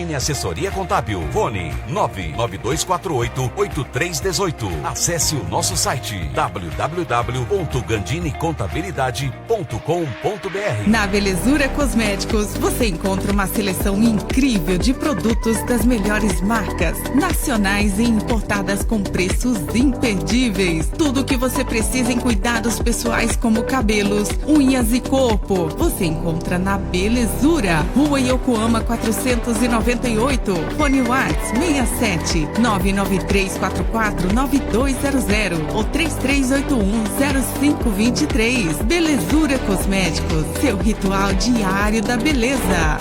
Gandini Assessoria Contábil. Fone 99248-8318. Acesse o nosso site www.gandinicontabilidade.com.br. Na Belezura Cosméticos, você encontra uma seleção incrível de produtos das melhores marcas, nacionais e importadas com preços imperdíveis. Tudo o que você precisa em cuidados pessoais como cabelos, unhas e corpo, você encontra na Belezura. Rua Yokohama 498. Fone WhatsApp 67 99344 9200 ou 33810523. Belezura Cosméticos, seu ritual diário da beleza.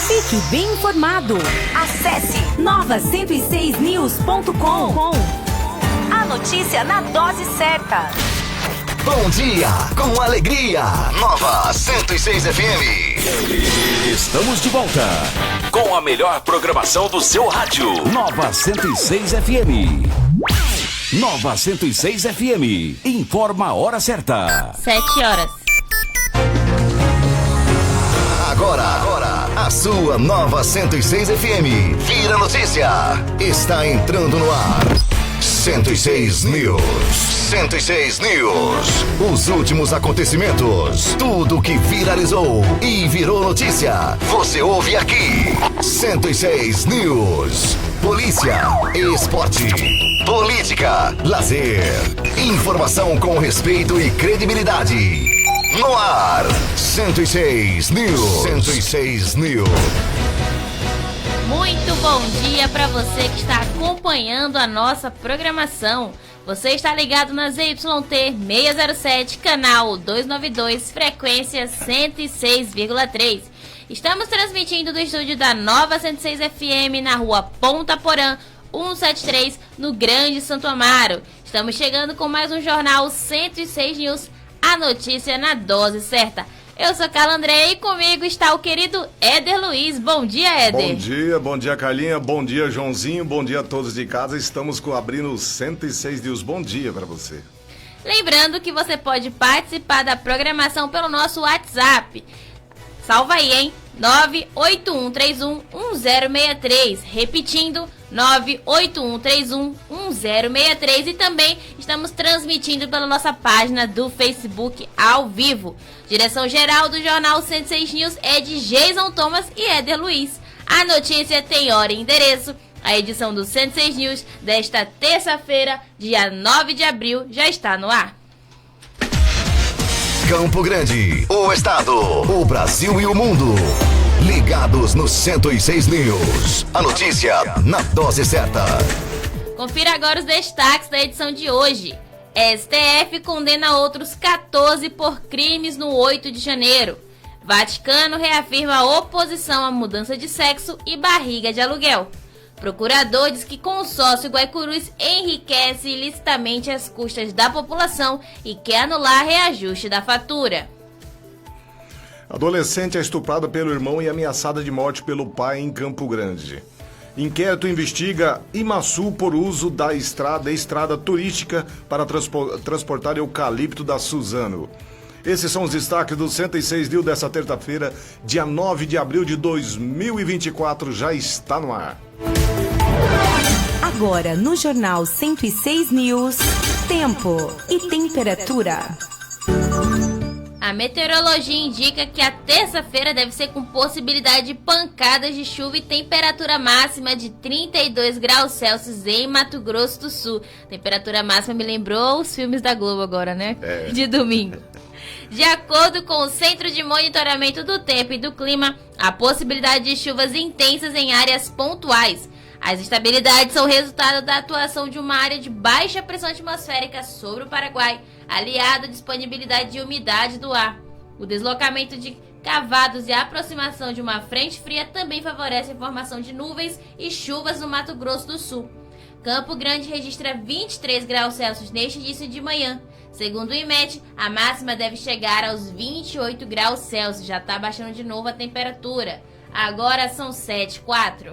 Fique bem informado. Acesse nova106news.com. A notícia na dose certa. Bom dia, com alegria. Nova 106 FM. Estamos de volta com a melhor programação do seu rádio. Nova 106 FM. Nova 106 FM. Informa a hora certa. 7 horas. Agora, a sua Nova 106 FM. Vira notícia. Está entrando no ar. 106 News. 106 News. Os últimos acontecimentos. Tudo que viralizou e virou notícia. Você ouve aqui. 106 News. Polícia, esporte, política, lazer. Informação com respeito e credibilidade. No ar. 106 News. 106 News. Muito bom dia para você que está acompanhando a nossa programação. Você está ligado na ZYT 607, canal 292, frequência 106,3. Estamos transmitindo do estúdio da Nova 106 FM na rua Ponta Porã, 173, no Grande Santo Amaro. Estamos chegando com mais um jornal 106 News, a notícia na dose certa. Eu sou Carla André e comigo está o querido Éder Luiz. Bom dia, Éder. Bom dia, Carlinha. Bom dia, Joãozinho. Bom dia a todos de casa. Estamos abrindo o 106 News. Bom dia para você. Lembrando que você pode participar da programação pelo nosso WhatsApp. Salva aí, hein? 981311063. Repetindo, 981311063. E também estamos transmitindo pela nossa página do Facebook ao vivo. Direção geral do Jornal 106 News é de Jason Thomas e Éder Luiz. A notícia tem hora e endereço. A edição do 106 News desta terça-feira, dia 9 de abril, já está no ar. Campo Grande, o estado, o Brasil e o mundo. Ligados no 106 News. A notícia na dose certa. Confira agora os destaques da edição de hoje. STF condena outros 14 por crimes no 8 de janeiro. Vaticano reafirma a oposição à mudança de sexo e barriga de aluguel. Procurador diz que consórcio Guaicurus enriquece ilicitamente às custas da população e quer anular reajuste da fatura. Adolescente é estuprada pelo irmão e ameaçada de morte pelo pai em Campo Grande. Inquérito investiga Imaçu por uso da estrada turística para transportar eucalipto da Suzano. Esses são os destaques do 106 News dessa terça-feira, dia 9 de abril de 2024, já está no ar. Agora no Jornal 106 News, tempo e temperatura. A meteorologia indica que a terça-feira deve ser com possibilidade de pancadas de chuva e temperatura máxima de 32 graus Celsius em Mato Grosso do Sul. Temperatura máxima me lembrou os filmes da Globo agora, né? De domingo. De acordo com o Centro de Monitoramento do Tempo e do Clima, há possibilidade de chuvas intensas em áreas pontuais. As instabilidades são resultado da atuação de uma área de baixa pressão atmosférica sobre o Paraguai, aliado à disponibilidade de umidade do ar. O deslocamento de cavados e a aproximação de uma frente fria também favorece a formação de nuvens e chuvas no Mato Grosso do Sul. Campo Grande registra 23 graus Celsius neste início de manhã. Segundo o IMET, a máxima deve chegar aos 28 graus Celsius. Já está baixando de novo a temperatura. Agora são 7h04.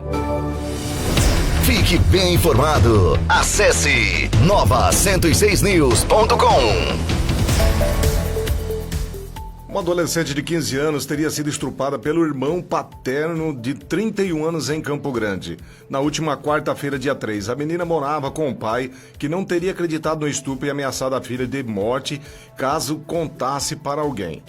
Fique bem informado. Acesse nova106news.com. Uma adolescente de 15 anos teria sido estuprada pelo irmão paterno de 31 anos em Campo Grande. Na última quarta-feira, dia 3, a menina morava com o pai, que não teria acreditado no estupro e ameaçado a filha de morte caso contasse para alguém.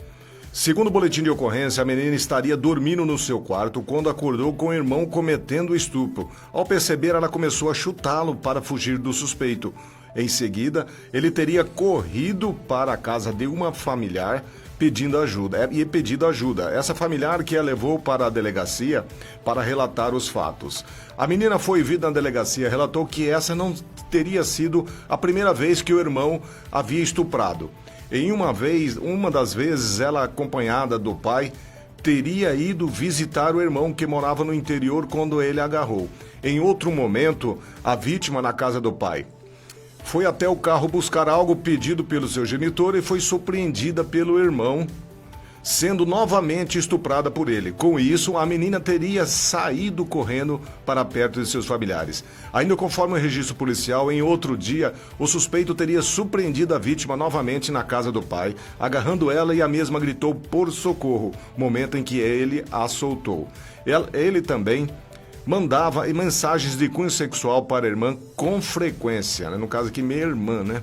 Segundo o boletim de ocorrência, a menina estaria dormindo no seu quarto quando acordou com o irmão cometendo o estupro. Ao perceber, ela começou a chutá-lo para fugir do suspeito. Em seguida, ele teria corrido para a casa de uma familiar pedindo ajuda. Essa familiar que a levou para a delegacia para relatar os fatos. A menina foi vista na delegacia, relatou que essa não teria sido a primeira vez que o irmão havia estuprado. Em uma das vezes, ela, acompanhada do pai, teria ido visitar o irmão que morava no interior quando ele a agarrou. Em outro momento, a vítima na casa do pai foi até o carro buscar algo pedido pelo seu genitor e foi surpreendida pelo irmão, sendo novamente estuprada por ele. Com isso, a menina teria saído correndo para perto de seus familiares. Ainda conforme o registro policial, em outro dia, o suspeito teria surpreendido a vítima novamente na casa do pai, agarrando ela e a mesma gritou por socorro, momento em que ele a soltou. Ele também mandava mensagens de cunho sexual para a irmã com frequência, né? No caso aqui, minha irmã, né?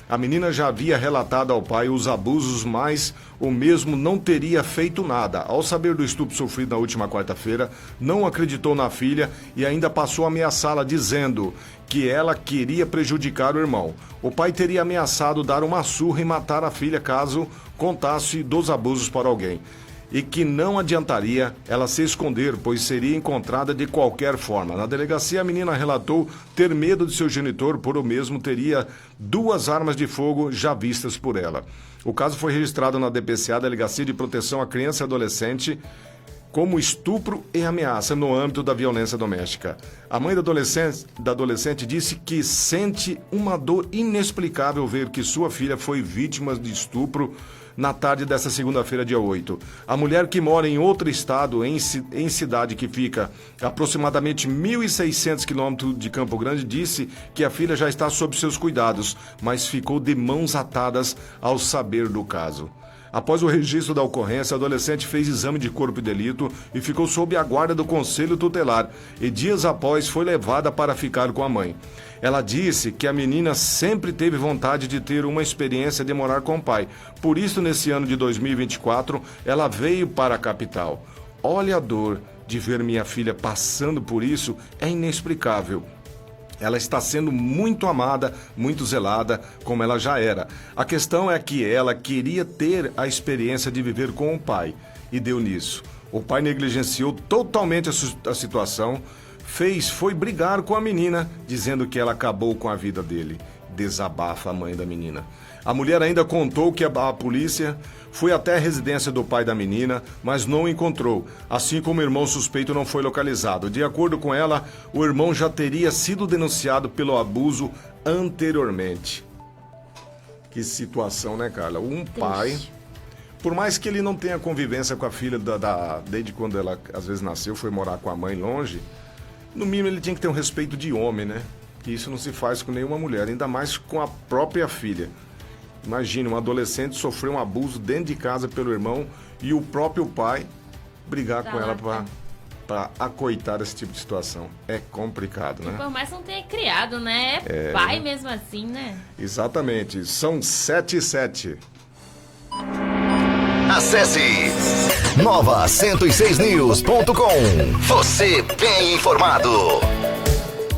A menina já havia relatado ao pai os abusos, mas o mesmo não teria feito nada. Ao saber do estupro sofrido na última quarta-feira, não acreditou na filha e ainda passou a ameaçá-la, dizendo que ela queria prejudicar o irmão. O pai teria ameaçado dar uma surra e matar a filha caso contasse dos abusos para alguém. E que não adiantaria ela se esconder, pois seria encontrada de qualquer forma. Na delegacia, a menina relatou ter medo de seu genitor, por o mesmo teria 2 armas de fogo já vistas por ela. O caso foi registrado na DPCA, Delegacia de Proteção à Criança e Adolescente, como estupro e ameaça no âmbito da violência doméstica. A mãe da adolescente disse que sente uma dor inexplicável ver que sua filha foi vítima de estupro na tarde desta segunda-feira, dia 8. A mulher, que mora em outro estado, em cidade que fica aproximadamente 1.600 quilômetros de Campo Grande, disse que a filha já está sob seus cuidados, mas ficou de mãos atadas ao saber do caso. Após o registro da ocorrência, a adolescente fez exame de corpo e delito e ficou sob a guarda do Conselho Tutelar e dias após foi levada para ficar com a mãe. Ela disse que a menina sempre teve vontade de ter uma experiência de morar com o pai. Por isso, nesse ano de 2024, ela veio para a capital. Olha, a dor de ver minha filha passando por isso é inexplicável. Ela está sendo muito amada, muito zelada, como ela já era. A questão é que ela queria ter a experiência de viver com o pai e deu nisso. O pai negligenciou totalmente a situação, foi brigar com a menina, dizendo que ela acabou com a vida dele. Desabafa a mãe da menina. A mulher ainda contou que a polícia foi até a residência do pai da menina, mas não o encontrou, assim como o irmão suspeito não foi localizado. De acordo com ela, o irmão já teria sido denunciado pelo abuso anteriormente. Que situação, né, Carla? Um pai, por mais que ele não tenha convivência com a filha desde quando ela às vezes nasceu, foi morar com a mãe longe, no mínimo ele tinha que ter um respeito de homem, né? Que isso não se faz com nenhuma mulher, ainda mais com a própria filha. Imagina, um adolescente sofrer um abuso dentro de casa pelo irmão e o próprio pai brigar com ela para acoitar esse tipo de situação. É complicado, né? Por mais que não tenha criado, né? É pai mesmo assim, né? Exatamente. São 7h07. Acesse nova106news.com. Você bem informado.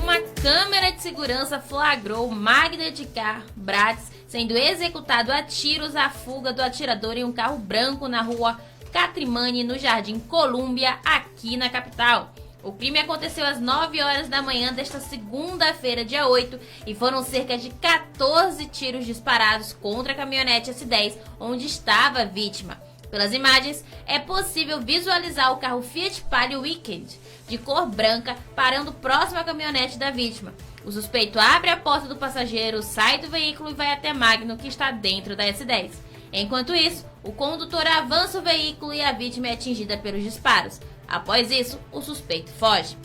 Uma câmera de segurança flagrou Magda de Car Bratis sendo executado a tiros a fuga do atirador em um carro branco na rua Catrimani, no Jardim Colúmbia, aqui na capital. O crime aconteceu às 9 horas da manhã desta segunda-feira, dia 8, e foram cerca de 14 tiros disparados contra a caminhonete S10, onde estava a vítima. Pelas imagens, é possível visualizar o carro Fiat Palio Weekend, de cor branca, parando próximo à caminhonete da vítima. O suspeito abre a porta do passageiro, sai do veículo e vai até Magno, que está dentro da S10. Enquanto isso, o condutor avança o veículo e a vítima é atingida pelos disparos. Após isso, o suspeito foge.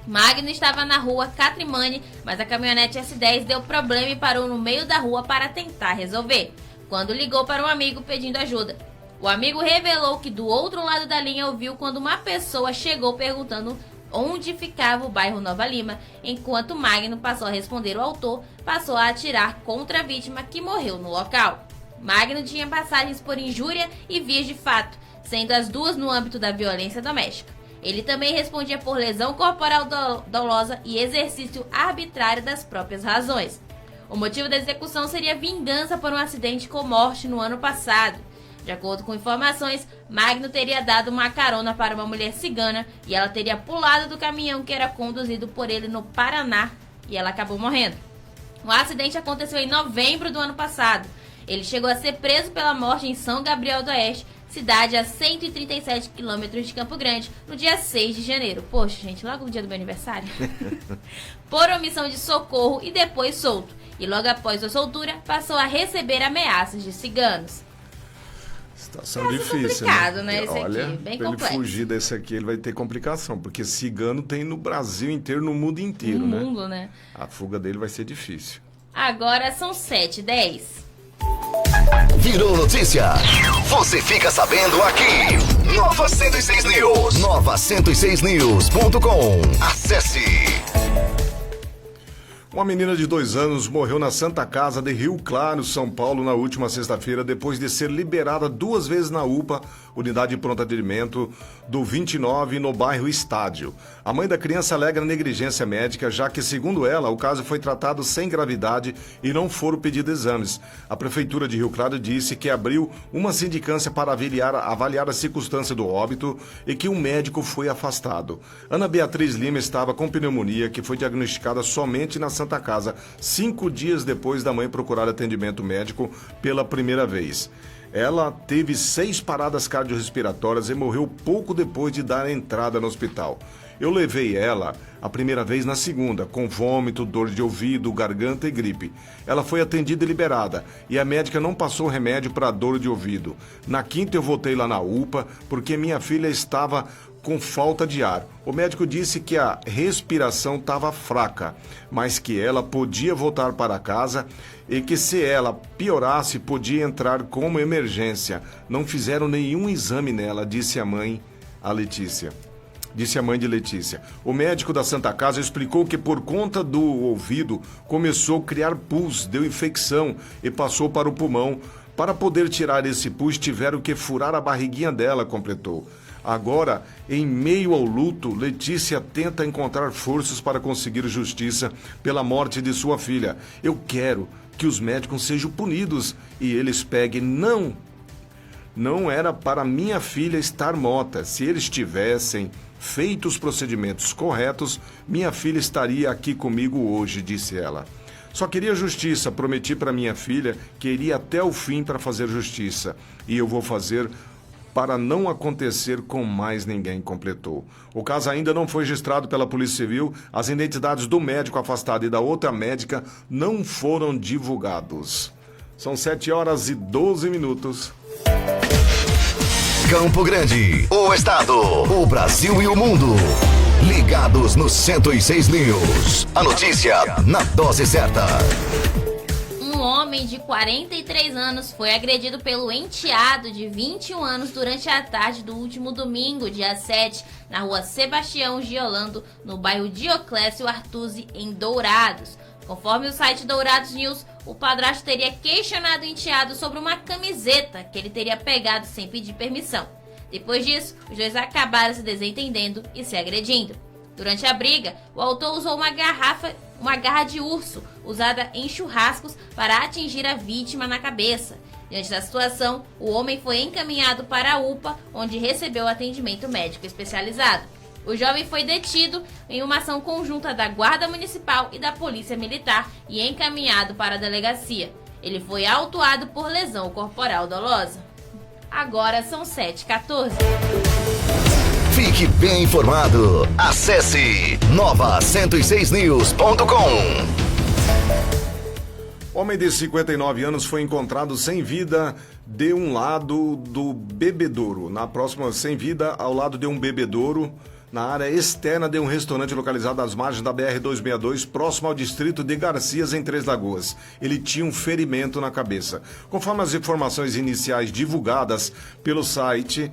Magno estava na rua Catrimani, mas a caminhonete S10 deu problema e parou no meio da rua para tentar resolver, quando ligou para um amigo pedindo ajuda. O amigo revelou que do outro lado da linha ouviu quando uma pessoa chegou perguntando onde ficava o bairro Nova Lima, enquanto Magno passou a responder, o autor passou a atirar contra a vítima, que morreu no local. Magno tinha passagens por injúria e vias de fato, sendo as duas no âmbito da violência doméstica. Ele também respondia por lesão corporal dolosa e exercício arbitrário das próprias razões. O motivo da execução seria vingança por um acidente com morte no ano passado. De acordo com informações, Magno teria dado uma carona para uma mulher cigana e ela teria pulado do caminhão que era conduzido por ele no Paraná e ela acabou morrendo. O acidente aconteceu em novembro do ano passado. Ele chegou a ser preso pela morte em São Gabriel do Oeste, cidade a 137 quilômetros de Campo Grande, no dia 6 de janeiro. Poxa, gente, logo no dia do meu aniversário. Por omissão de socorro e depois solto. E logo após a soltura, passou a receber ameaças de ciganos. Situação difícil, né? Esse Olha, aqui, bem pra complexo. ele fugir desse aqui, ele vai ter complicação, porque cigano tem no Brasil inteiro, no mundo inteiro, No né? mundo, né? A fuga dele vai ser difícil. Agora são 7h10. Virou notícia. Você fica sabendo aqui. Nova 106 News. Nova 106news.com. Acesse. Uma menina de 2 anos morreu na Santa Casa de Rio Claro, São Paulo, na última sexta-feira, depois de ser liberada 2 vezes na UPA, Unidade de Pronto Atendimento do 29, no bairro Estádio. A mãe da criança alega negligência médica, já que, segundo ela, o caso foi tratado sem gravidade e não foram pedidos exames. A Prefeitura de Rio Claro disse que abriu uma sindicância para avaliar a circunstância do óbito e que um médico foi afastado. Ana Beatriz Lima estava com pneumonia, que foi diagnosticada somente na Santa Casa, 5 dias depois da mãe procurar atendimento médico pela primeira vez. Ela teve 6 paradas cardiorrespiratórias e morreu pouco depois de dar a entrada no hospital. Eu levei ela a primeira vez na segunda, com vômito, dor de ouvido, garganta e gripe. Ela foi atendida e liberada, e a médica não passou remédio para dor de ouvido. Na quinta eu voltei lá na UPA, porque minha filha estava com falta de ar. O médico disse que a respiração estava fraca, mas que ela podia voltar para casa e que se ela piorasse, podia entrar como emergência. Não fizeram nenhum exame nela, disse a mãe de Letícia. O médico da Santa Casa explicou que por conta do ouvido começou a criar pus, deu infecção e passou para o pulmão. Para poder tirar esse pus, tiveram que furar a barriguinha dela, completou. Agora, em meio ao luto, Letícia tenta encontrar forças para conseguir justiça pela morte de sua filha. Eu quero que os médicos sejam punidos e eles peguem. Não era para minha filha estar morta. Se eles tivessem feito os procedimentos corretos, minha filha estaria aqui comigo hoje, disse ela. Só queria justiça, prometi para minha filha que iria até o fim para fazer justiça. E eu vou fazer para não acontecer com mais ninguém, completou. O caso ainda não foi registrado pela Polícia Civil. As identidades do médico afastado e da outra médica não foram divulgados. São 7h12. Campo Grande, o estado, o Brasil e o mundo. Ligados no 106 News. A notícia na dose certa. Um homem de 43 anos foi agredido pelo enteado de 21 anos durante a tarde do último domingo, dia 7, na rua Sebastião Giolando, no bairro Dioclésio Artuzzi, em Dourados. Conforme o site Dourados News, o padrasto teria questionado o enteado sobre uma camiseta que ele teria pegado sem pedir permissão. Depois disso, os dois acabaram se desentendendo e se agredindo. Durante a briga, o autor usou uma garra de urso, usada em churrascos, para atingir a vítima na cabeça. Diante da situação, o homem foi encaminhado para a UPA, onde recebeu atendimento médico especializado. O jovem foi detido em uma ação conjunta da Guarda Municipal e da Polícia Militar e encaminhado para a delegacia. Ele foi autuado por lesão corporal dolosa. Agora são 7h14. Fique bem informado. Acesse nova106news.com. Homem de 59 anos foi encontrado sem vida de um lado do bebedouro. Na próxima, sem vida, ao lado de um bebedouro na área externa de um restaurante localizado às margens da BR-262, próximo ao distrito de Garcias, em Três Lagoas. Ele tinha um ferimento na cabeça. Conforme as informações iniciais divulgadas pelo site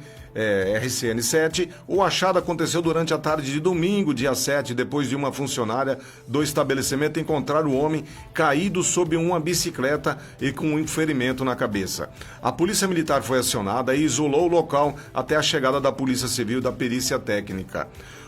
RCN7, o achado aconteceu durante a tarde de domingo, dia 7, depois de uma funcionária do estabelecimento encontrar o homem caído sob uma bicicleta e com um ferimento na cabeça. A polícia militar foi acionada e isolou o local até a chegada da Polícia Civil e da perícia técnica.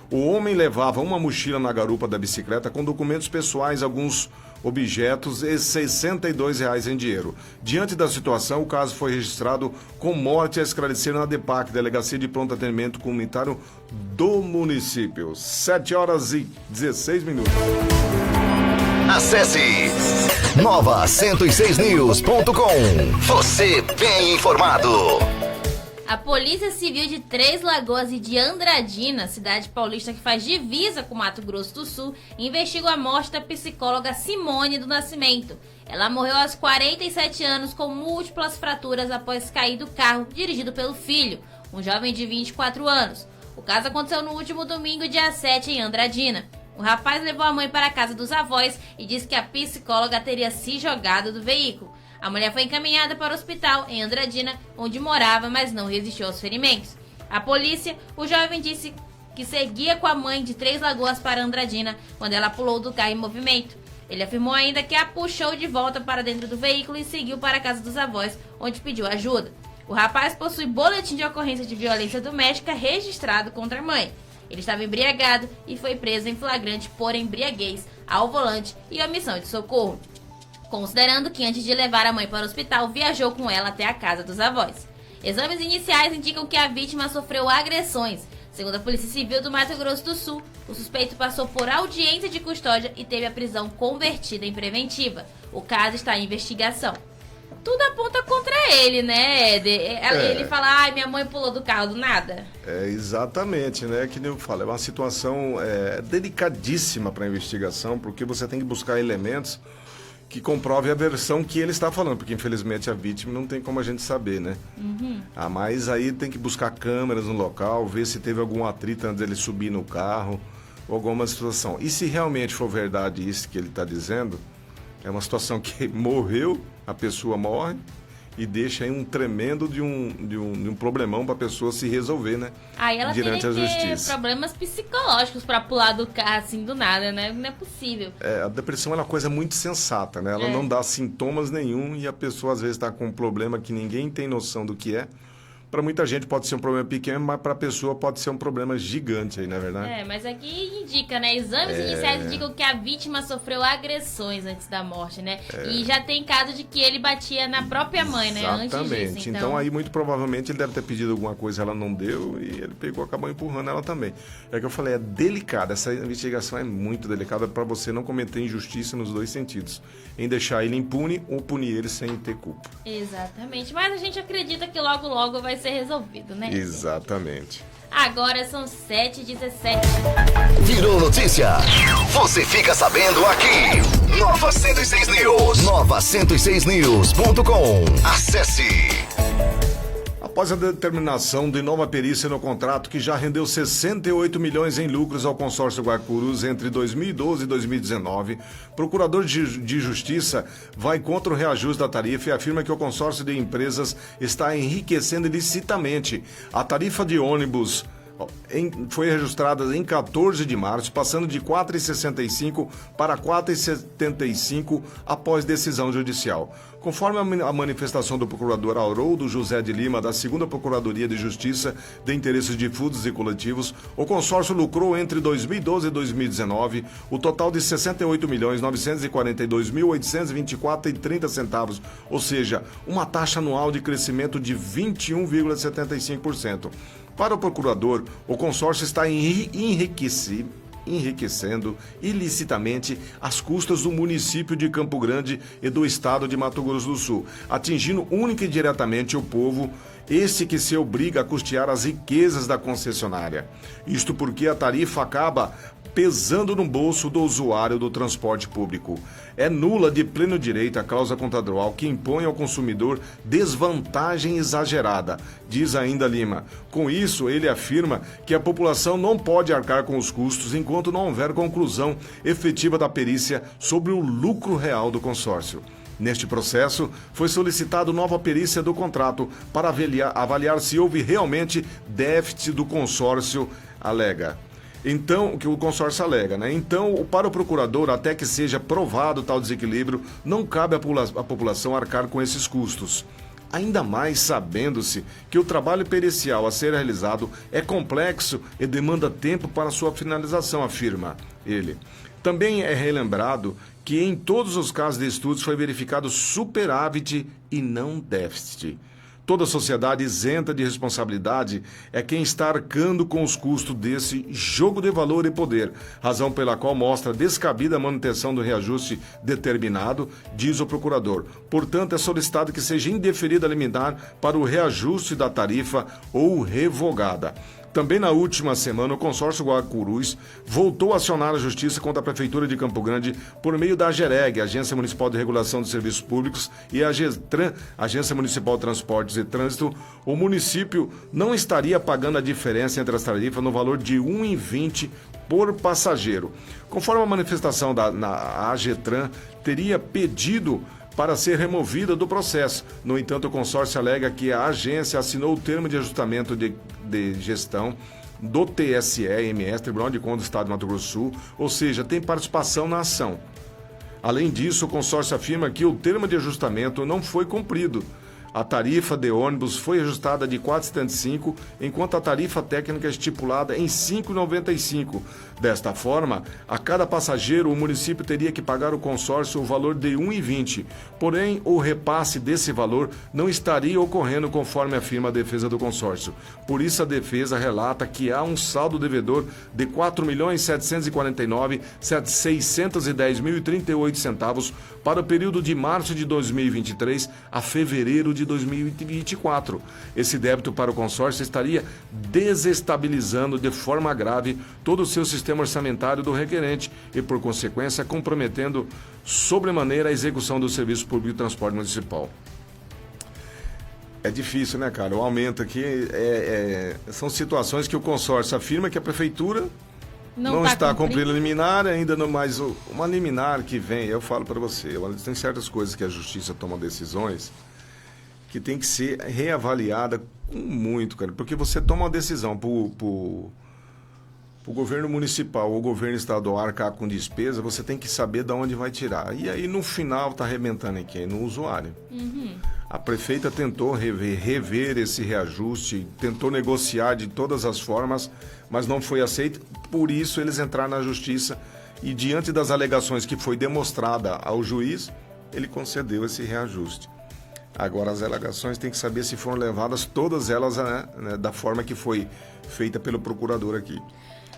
O homem levava uma mochila na garupa da bicicleta com documentos pessoais, alguns objetos e R$62 em dinheiro. Diante da situação, o caso foi registrado com morte a esclarecer na DEPAC, Delegacia de Pronto Atendimento Comunitário do município. 7h16. Acesse nova106news.com. Você bem informado. A Polícia Civil de Três Lagoas e de Andradina, cidade paulista que faz divisa com Mato Grosso do Sul, investigou a morte da psicóloga Simone do Nascimento. Ela morreu aos 47 anos com múltiplas fraturas após cair do carro dirigido pelo filho, um jovem de 24 anos. O caso aconteceu no último domingo, dia 7, em Andradina. O rapaz levou a mãe para a casa dos avós e disse que a psicóloga teria se jogado do veículo. A mulher foi encaminhada para o hospital em Andradina, onde morava, mas não resistiu aos ferimentos. A polícia, o jovem disse que seguia com a mãe de Três Lagoas para Andradina, quando ela pulou do carro em movimento. Ele afirmou ainda que a puxou de volta para dentro do veículo e seguiu para a casa dos avós, onde pediu ajuda. O rapaz possui boletim de ocorrência de violência doméstica registrado contra a mãe. Ele estava embriagado e foi preso em flagrante por embriaguez ao volante e omissão de socorro, considerando que antes de levar a mãe para o hospital, viajou com ela até a casa dos avós. Exames iniciais indicam que a vítima sofreu agressões. Segundo a Polícia Civil do Mato Grosso do Sul, o suspeito passou por audiência de custódia e teve a prisão convertida em preventiva. O caso está em investigação. Tudo aponta contra ele, né, Éder? Ele fala, ai, minha mãe pulou do carro do nada. Exatamente, né? Que nem eu falo, é uma situação delicadíssima para a investigação, porque você tem que buscar elementos que comprove a versão que ele está falando, porque infelizmente a vítima não tem como a gente saber, né? Mas aí tem que buscar câmeras no local, ver se teve algum atrito antes dele subir no carro, ou alguma situação. E se realmente for verdade isso que ele está dizendo, é uma situação que morreu, a pessoa morre e deixa aí um tremendo de um problemão para a pessoa se resolver, né? Aí ela Diante teria à que ter justiça. problemas psicológicos para pular do carro assim do nada, né? Não é possível. A depressão é uma coisa muito sensata, né? Ela não dá sintomas nenhum e a pessoa às vezes está com um problema que ninguém tem noção do que é. Para muita gente pode ser um problema pequeno, mas para a pessoa pode ser um problema gigante aí, não é verdade? Mas aqui indica, né? Exames iniciais indicam que a vítima sofreu agressões antes da morte, né? E já tem caso de que ele batia na própria mãe, né? Antes disso, então aí muito provavelmente ele deve ter pedido alguma coisa, ela não deu e ele acabou empurrando ela também. É que eu falei, é delicada, essa investigação é muito delicada para você não cometer injustiça nos dois sentidos, em deixar ele impune ou punir ele sem ter culpa. Exatamente, mas a gente acredita que logo logo vai ser resolvido, né? Exatamente. Agora são 7h17. Virou notícia. Você fica sabendo aqui. Nova 106 News. Nova106news.com. Acesse. Após a determinação de nova perícia no contrato que já rendeu 68 milhões em lucros ao consórcio Guarapurus entre 2012 e 2019, o Procurador de Justiça vai contra o reajuste da tarifa e afirma que o consórcio de empresas está enriquecendo ilicitamente. A tarifa de ônibus foi registrada em 14 de março, passando de R$ 4,65 para R$ 4,75 após decisão judicial. Conforme a manifestação do procurador Haroldo José de Lima, da 2ª Procuradoria de Justiça de Interesses Difusos e Coletivos, o consórcio lucrou entre 2012 e 2019 o total de R$ 68.942.824,30, ou seja, uma taxa anual de crescimento de 21,75%. Para o procurador, o consórcio está enriquecendo ilicitamente as custas do município de Campo Grande e do estado de Mato Grosso do Sul, atingindo única e diretamente o povo Esse que se obriga a custear as riquezas da concessionária. Isto porque a tarifa acaba pesando no bolso do usuário do transporte público. É nula de pleno direito a cláusula contratual que impõe ao consumidor desvantagem exagerada, diz ainda Lima. Com isso, ele afirma que a população não pode arcar com os custos enquanto não houver conclusão efetiva da perícia sobre o lucro real do consórcio. Neste processo, foi solicitado nova perícia do contrato para avaliar se houve realmente déficit do consórcio, alega. Então, o que o consórcio alega, né? Então, para o procurador, até que seja provado tal desequilíbrio, não cabe à população arcar com esses custos. Ainda mais sabendo-se que o trabalho pericial a ser realizado é complexo e demanda tempo para sua finalização, afirma ele. Também é relembrado que em todos os casos de estudos foi verificado superávit e não déficit. Toda sociedade isenta de responsabilidade é quem está arcando com os custos desse jogo de valor e poder, razão pela qual mostra descabida a manutenção do reajuste determinado, diz o procurador. Portanto, é solicitado que seja indeferida a liminar para o reajuste da tarifa ou revogada. Também na última semana, o consórcio Guaracurus voltou a acionar a justiça contra a Prefeitura de Campo Grande por meio da AGEREG, Agência Municipal de Regulação dos Serviços Públicos, e a GETRAN, Agência Municipal de Transportes e Trânsito. O município não estaria pagando a diferença entre as tarifas no valor de R$ 1,20 por passageiro. Conforme a manifestação na AGETRAN, teria pedido para ser removida do processo. No entanto, o consórcio alega que a agência assinou o termo de ajustamento de gestão do TSE-MS, Tribunal de Contas do Estado de Mato Grosso do Sul, ou seja, tem participação na ação. Além disso, o consórcio afirma que o termo de ajustamento não foi cumprido. A tarifa de ônibus foi ajustada de R$ 4,75, enquanto a tarifa técnica é estipulada em R$ 5,95. Desta forma, a cada passageiro, o município teria que pagar ao consórcio o valor de R$ 1,20. Porém, o repasse desse valor não estaria ocorrendo conforme afirma a defesa do consórcio. Por isso, a defesa relata que há um saldo devedor de R$ 4.749.610,38 para o período de março de 2023 a fevereiro de 2024. Esse débito para o consórcio estaria desestabilizando de forma grave todo o seu sistema orçamentário do requerente e, por consequência, comprometendo sobremaneira a execução do serviço público de transporte municipal. É difícil, né, cara? O aumento aqui são situações que o consórcio afirma que a prefeitura não está cumprindo liminar, ainda não mais uma liminar que vem. Eu falo para você, tem certas coisas que a justiça toma decisões que tem que ser reavaliada com muito, cara, porque você toma uma decisão pro governo municipal ou governo estadual arcar com despesa, você tem que saber de onde vai tirar. E aí, no final, tá arrebentando em quem? No usuário. Uhum. A prefeita tentou rever esse reajuste, tentou negociar de todas as formas, mas não foi aceito. Por isso, eles entraram na justiça e, diante das alegações que foi demonstrada ao juiz, ele concedeu esse reajuste. Agora, as alegações tem que saber se foram levadas todas elas, né, da forma que foi feita pelo procurador aqui.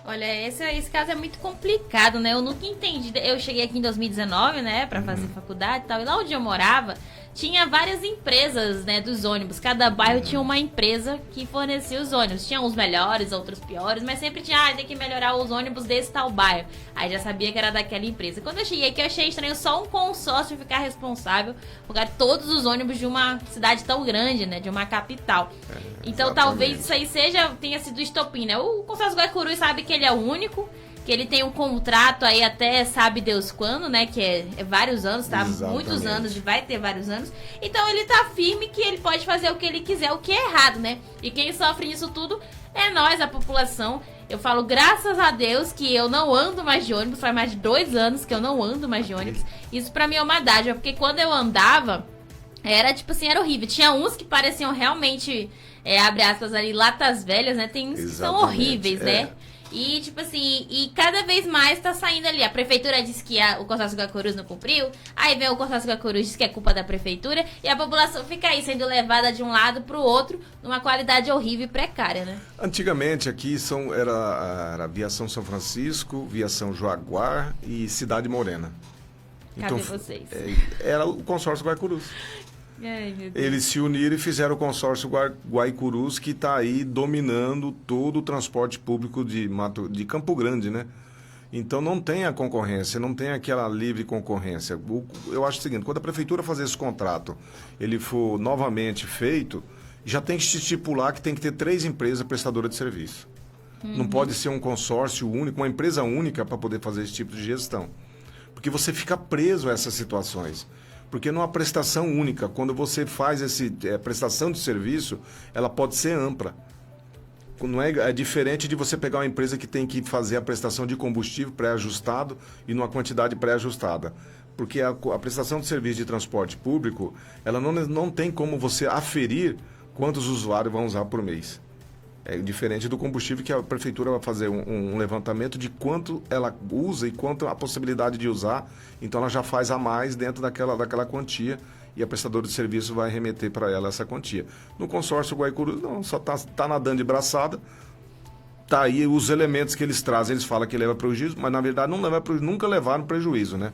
Olha, esse caso é muito complicado, né? Eu nunca entendi. Eu cheguei aqui em 2019, né, pra fazer faculdade e tal. E lá onde eu morava, tinha várias empresas, né, dos ônibus. Cada bairro tinha uma empresa que fornecia os ônibus. Tinha uns melhores, outros piores, mas sempre tinha, tem que melhorar os ônibus desse tal bairro. Aí já sabia que era daquela empresa. Quando eu cheguei aqui, eu achei estranho só um consórcio ficar responsável por todos os ônibus de uma cidade tão grande, né, de uma capital. Então talvez isso aí tenha sido estopim, né? O consórcio Guaracurus sabe que ele é o único, que ele tem um contrato aí até sabe Deus quando, né? Que é vários anos, tá? Exatamente. Muitos anos e vai ter vários anos. Então ele tá firme que ele pode fazer o que ele quiser, o que é errado, né? E quem sofre isso tudo é nós, a população. Eu falo, graças a Deus, que eu não ando mais de ônibus. Faz mais de 2 anos que eu não ando mais de ônibus. Isso pra mim é uma dádiva, porque quando eu andava, era tipo assim, era horrível. Tinha uns que pareciam realmente, abre aspas ali, latas velhas, né? Tem uns que são horríveis, né? E, tipo assim, cada vez mais tá saindo ali. A prefeitura disse que o consórcio Guaracurus não cumpriu. Aí vem o consórcio Guaracurus e diz que é culpa da prefeitura. E a população fica aí sendo levada de um lado pro outro, numa qualidade horrível e precária, né? Antigamente aqui era Viação São Francisco, Viação Jaguar e Cidade Morena. Cadê vocês? Era o consórcio Guaracurus. Eles se uniram e fizeram o consórcio Guaicurus, que está aí dominando todo o transporte público de Campo Grande, né? Então não tem a concorrência, não tem aquela livre concorrência. Eu acho o seguinte, quando a prefeitura fazer esse contrato, ele for novamente feito, já tem que se estipular que tem que ter 3 empresas prestadoras de serviço. Não pode ser um consórcio único, uma empresa única para poder fazer esse tipo de gestão. Porque você fica preso a essas situações. Porque numa prestação única, quando você faz prestação de serviço, ela pode ser ampla. Não é diferente de você pegar uma empresa que tem que fazer a prestação de combustível pré-ajustado e numa quantidade pré-ajustada. Porque a prestação de serviço de transporte público, ela não tem como você aferir quantos usuários vão usar por mês. É diferente do combustível, que a prefeitura vai fazer um levantamento de quanto ela usa e quanto a possibilidade de usar. Então ela já faz a mais dentro daquela quantia e a prestadora de serviço vai remeter para ela essa quantia. No consórcio Guaicurus, não, só tá nadando de braçada. Tá aí os elementos que eles trazem, eles falam que leva prejuízo, mas na verdade nunca levaram prejuízo, né?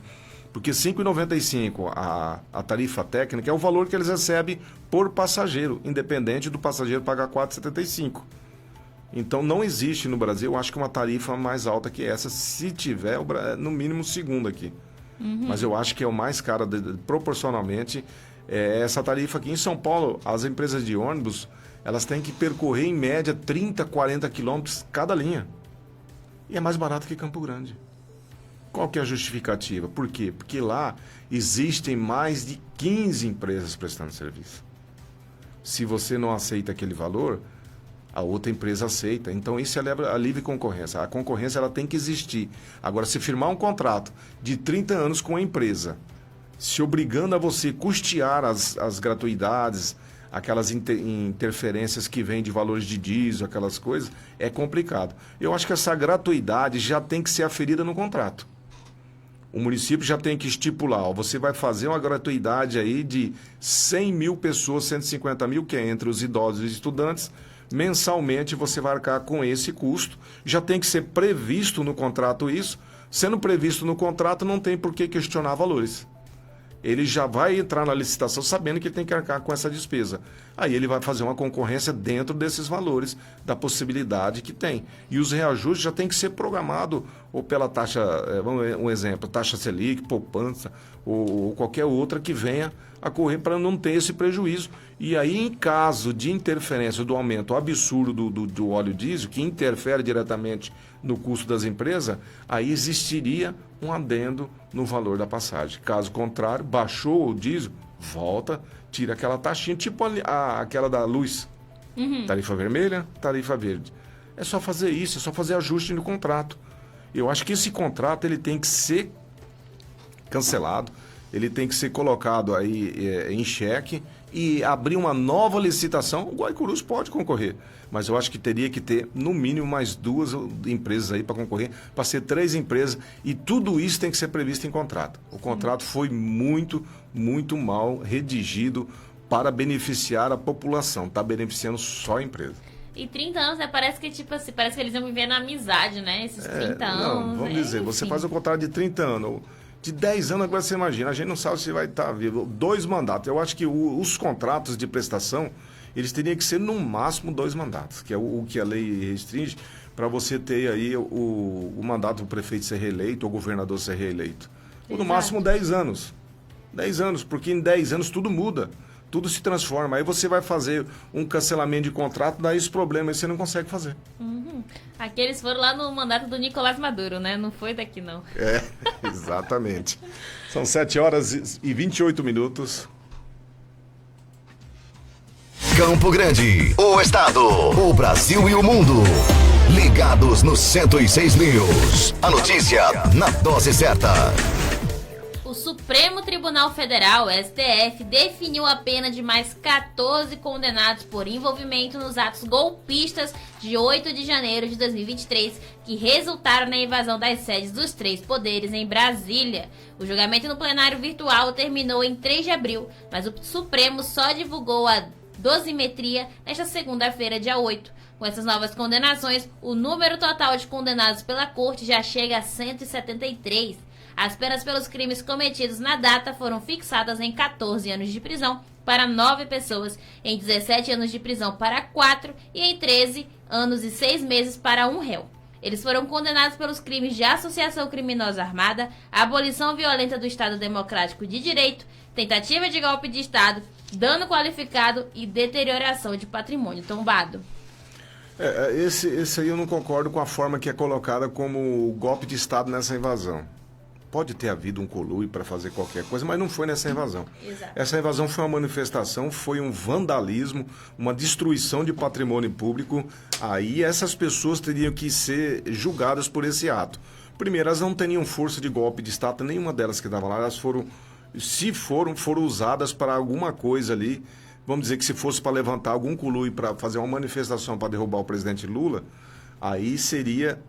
Porque R$ 5,95 a tarifa técnica é o valor que eles recebem por passageiro, independente do passageiro pagar R$ 4,75. Então não existe no Brasil, eu acho que uma tarifa mais alta que essa, se tiver, no mínimo segundo aqui. Mas eu acho que é o mais caro, proporcionalmente, essa tarifa aqui. Em São Paulo, as empresas de ônibus, elas têm que percorrer em média 30, 40 quilômetros cada linha. E é mais barato que Campo Grande. Qual que é a justificativa? Por quê? Porque lá existem mais de 15 empresas prestando serviço. Se você não aceita aquele valor, a outra empresa aceita. Então isso é a livre concorrência. A concorrência ela tem que existir. Agora, se firmar um contrato de 30 anos com a empresa, se obrigando a você custear as gratuidades, aquelas interferências que vêm de valores de diesel, aquelas coisas, é complicado. Eu acho que essa gratuidade já tem que ser aferida no contrato. O município já tem que estipular, você vai fazer uma gratuidade aí de 100 mil pessoas, 150 mil, que é entre os idosos e os estudantes, mensalmente você vai arcar com esse custo, já tem que ser previsto no contrato isso, sendo previsto no contrato não tem por que questionar valores. Ele já vai entrar na licitação sabendo que ele tem que arcar com essa despesa. Aí ele vai fazer uma concorrência dentro desses valores, da possibilidade que tem. E os reajustes já tem que ser programado ou pela taxa, um exemplo, taxa Selic, poupança, ou qualquer outra que venha a correr para não ter esse prejuízo. E aí, em caso de interferência do aumento absurdo do óleo diesel, que interfere diretamente no custo das empresas, aí existiria um adendo no valor da passagem. Caso contrário, baixou o diesel, volta, tira aquela taxinha, tipo aquela da luz. Tarifa vermelha, tarifa verde. É só fazer isso, é só fazer ajuste no contrato. Eu acho que esse contrato ele tem que ser cancelado, ele tem que ser colocado aí em xeque e abrir uma nova licitação. O Guaicurus pode concorrer, mas eu acho que teria que ter no mínimo mais 2 empresas aí para concorrer, para ser 3 empresas, e tudo isso tem que ser previsto em contrato. O contrato foi muito, muito mal redigido para beneficiar a população, está beneficiando só a empresa. E 30 anos, né? Parece que, tipo assim, parece que eles iam viver na amizade, né? Esses 30 anos. Não, vamos dizer, enfim. Você faz um contrato de 30 anos, de 10 anos, agora você imagina, a gente não sabe se vai estar vivo. 2 mandatos. Eu acho que os contratos de prestação, eles teriam que ser no máximo 2 mandatos, que é o que a lei restringe, para você ter aí o mandato do prefeito ser reeleito ou o governador ser reeleito. Ou no máximo 10 anos. 10 anos, porque em 10 anos tudo muda. Tudo se transforma. Aí você vai fazer um cancelamento de contrato, dá esse problema, aí você não consegue fazer. Aqueles foram lá no mandato do Nicolás Maduro, né? Não foi daqui, não. Exatamente. São 7h28. Campo Grande, o estado, o Brasil e o mundo. Ligados no 106 News. A notícia na dose certa. O Supremo Tribunal Federal, STF, definiu a pena de mais 14 condenados por envolvimento nos atos golpistas de 8 de janeiro de 2023, que resultaram na invasão das sedes dos 3 poderes em Brasília. O julgamento no plenário virtual terminou em 3 de abril, mas o Supremo só divulgou a dosimetria nesta segunda-feira, dia 8. Com essas novas condenações, o número total de condenados pela corte já chega a 173. As penas pelos crimes cometidos na data foram fixadas em 14 anos de prisão para 9 pessoas, em 17 anos de prisão para 4 e em 13 anos e 6 meses para 1 réu. Eles foram condenados pelos crimes de associação criminosa armada, abolição violenta do Estado Democrático de Direito, tentativa de golpe de Estado, dano qualificado e deterioração de patrimônio tombado. Esse aí eu não concordo com a forma que é colocada como golpe de Estado nessa invasão. Pode ter havido um conluio para fazer qualquer coisa, mas não foi nessa invasão. Exato. Essa invasão foi uma manifestação, foi um vandalismo, uma destruição de patrimônio público. Aí essas pessoas teriam que ser julgadas por esse ato. Primeiro, elas não teriam força de golpe de Estado, nenhuma delas que estavam lá, elas foram, se foram usadas para alguma coisa ali. Vamos dizer que se fosse para levantar algum conluio para fazer uma manifestação para derrubar o presidente Lula, aí seria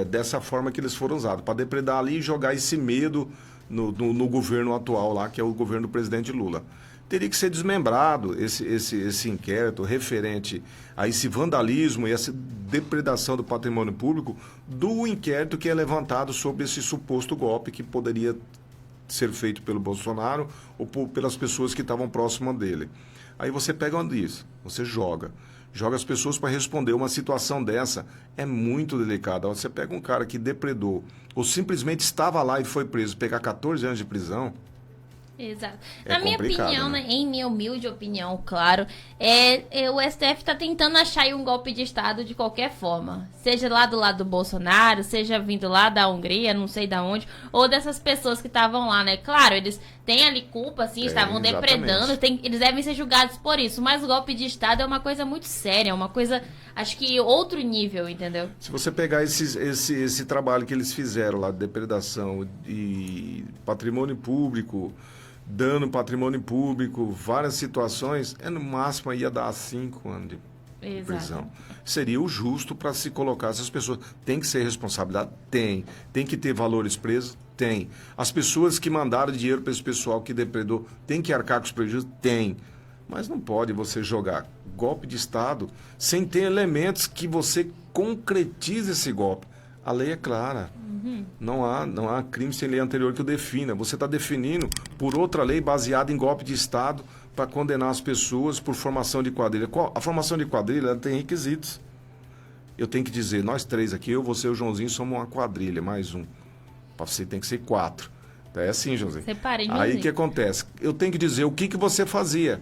dessa forma que eles foram usados, para depredar ali e jogar esse medo no governo atual lá, que é o governo do presidente Lula. Teria que ser desmembrado esse inquérito referente a esse vandalismo e essa depredação do patrimônio público do inquérito que é levantado sobre esse suposto golpe que poderia ser feito pelo Bolsonaro ou pelas pessoas que estavam próximas dele. Aí você pega onde isso, você joga as pessoas para responder. Uma situação dessa é muito delicada. Você pega um cara que depredou ou simplesmente estava lá e foi preso, pegar 14 anos de prisão. Exato. É Na minha opinião, né? em minha humilde opinião, claro, o STF está tentando achar aí um golpe de Estado de qualquer forma. Seja lá do lado do Bolsonaro, seja vindo lá da Hungria, não sei da onde, ou dessas pessoas que estavam lá, né? Claro, eles têm ali culpa, assim, estavam depredando, eles devem ser julgados por isso, mas o golpe de Estado é uma coisa muito séria, é uma coisa, acho que outro nível, entendeu? Se você pegar esse trabalho que eles fizeram lá de depredação e patrimônio público, dano patrimônio público, várias situações, no máximo ia dar 5 anos de prisão. Seria o justo para se colocar essas pessoas. Tem que ser responsabilidade? Tem. Tem que ter valores presos? Tem. As pessoas que mandaram dinheiro para esse pessoal que depredou, tem que arcar com os prejuízos? Tem. Mas não pode você jogar golpe de Estado sem ter elementos que você concretize esse golpe. A lei é clara. Não há crime sem lei anterior que o defina. Você está definindo por outra lei baseada em golpe de Estado para condenar as pessoas por formação de quadrilha. A formação de quadrilha ela tem requisitos. Eu tenho que dizer, nós 3 aqui, eu, você e o Joãozinho, somos uma quadrilha, mais um. Para você tem que ser 4. É assim, Joãozinho. Separem, Aí o que acontece? Eu tenho que dizer o que você fazia.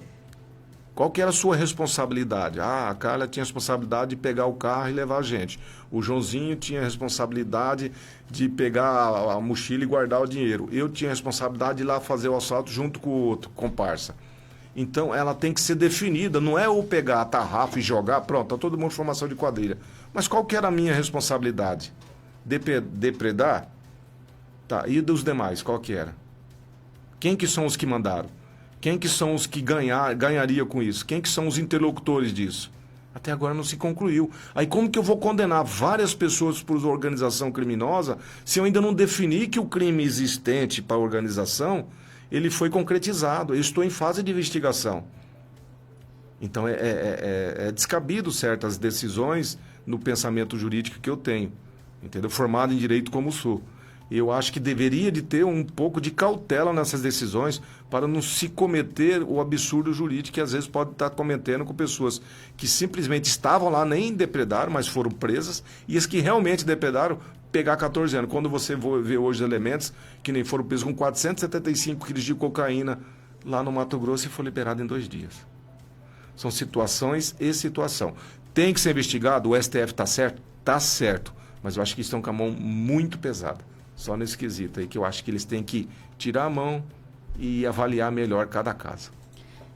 Qual que era a sua responsabilidade? A Carla tinha a responsabilidade de pegar o carro e levar a gente. O Joãozinho tinha a responsabilidade de pegar a mochila e guardar o dinheiro. Eu tinha a responsabilidade de ir lá fazer o assalto junto com o outro comparsa. Então, ela tem que ser definida. Não é eu pegar a tarrafa e jogar, pronto, tá todo mundo em formação de quadrilha. Mas qual que era a minha responsabilidade? Depredar? Tá, e dos demais, qual que era? Quem que são os que mandaram? Quem que são os que ganharia com isso? Quem que são os interlocutores disso? Até agora não se concluiu. Aí como que eu vou condenar várias pessoas por organização criminosa se eu ainda não defini que o crime existente para a organização, ele foi concretizado? Eu estou em fase de investigação. Então é descabido certas decisões no pensamento jurídico que eu tenho, entendeu? Formado em direito como sou. Eu acho que deveria de ter um pouco de cautela nessas decisões para não se cometer o absurdo jurídico que às vezes pode estar cometendo com pessoas que simplesmente estavam lá, nem depredaram, mas foram presas, e as que realmente depredaram, pegar 14 anos. Quando você vê hoje elementos que nem foram presos com 475 quilos de cocaína lá no Mato Grosso e foi liberado em 2 dias. São situações e situação. Tem que ser investigado, o STF está certo? Está certo, mas eu acho que estão com a mão muito pesada. Só nesse quesito aí, que eu acho que eles têm que tirar a mão e avaliar melhor cada caso.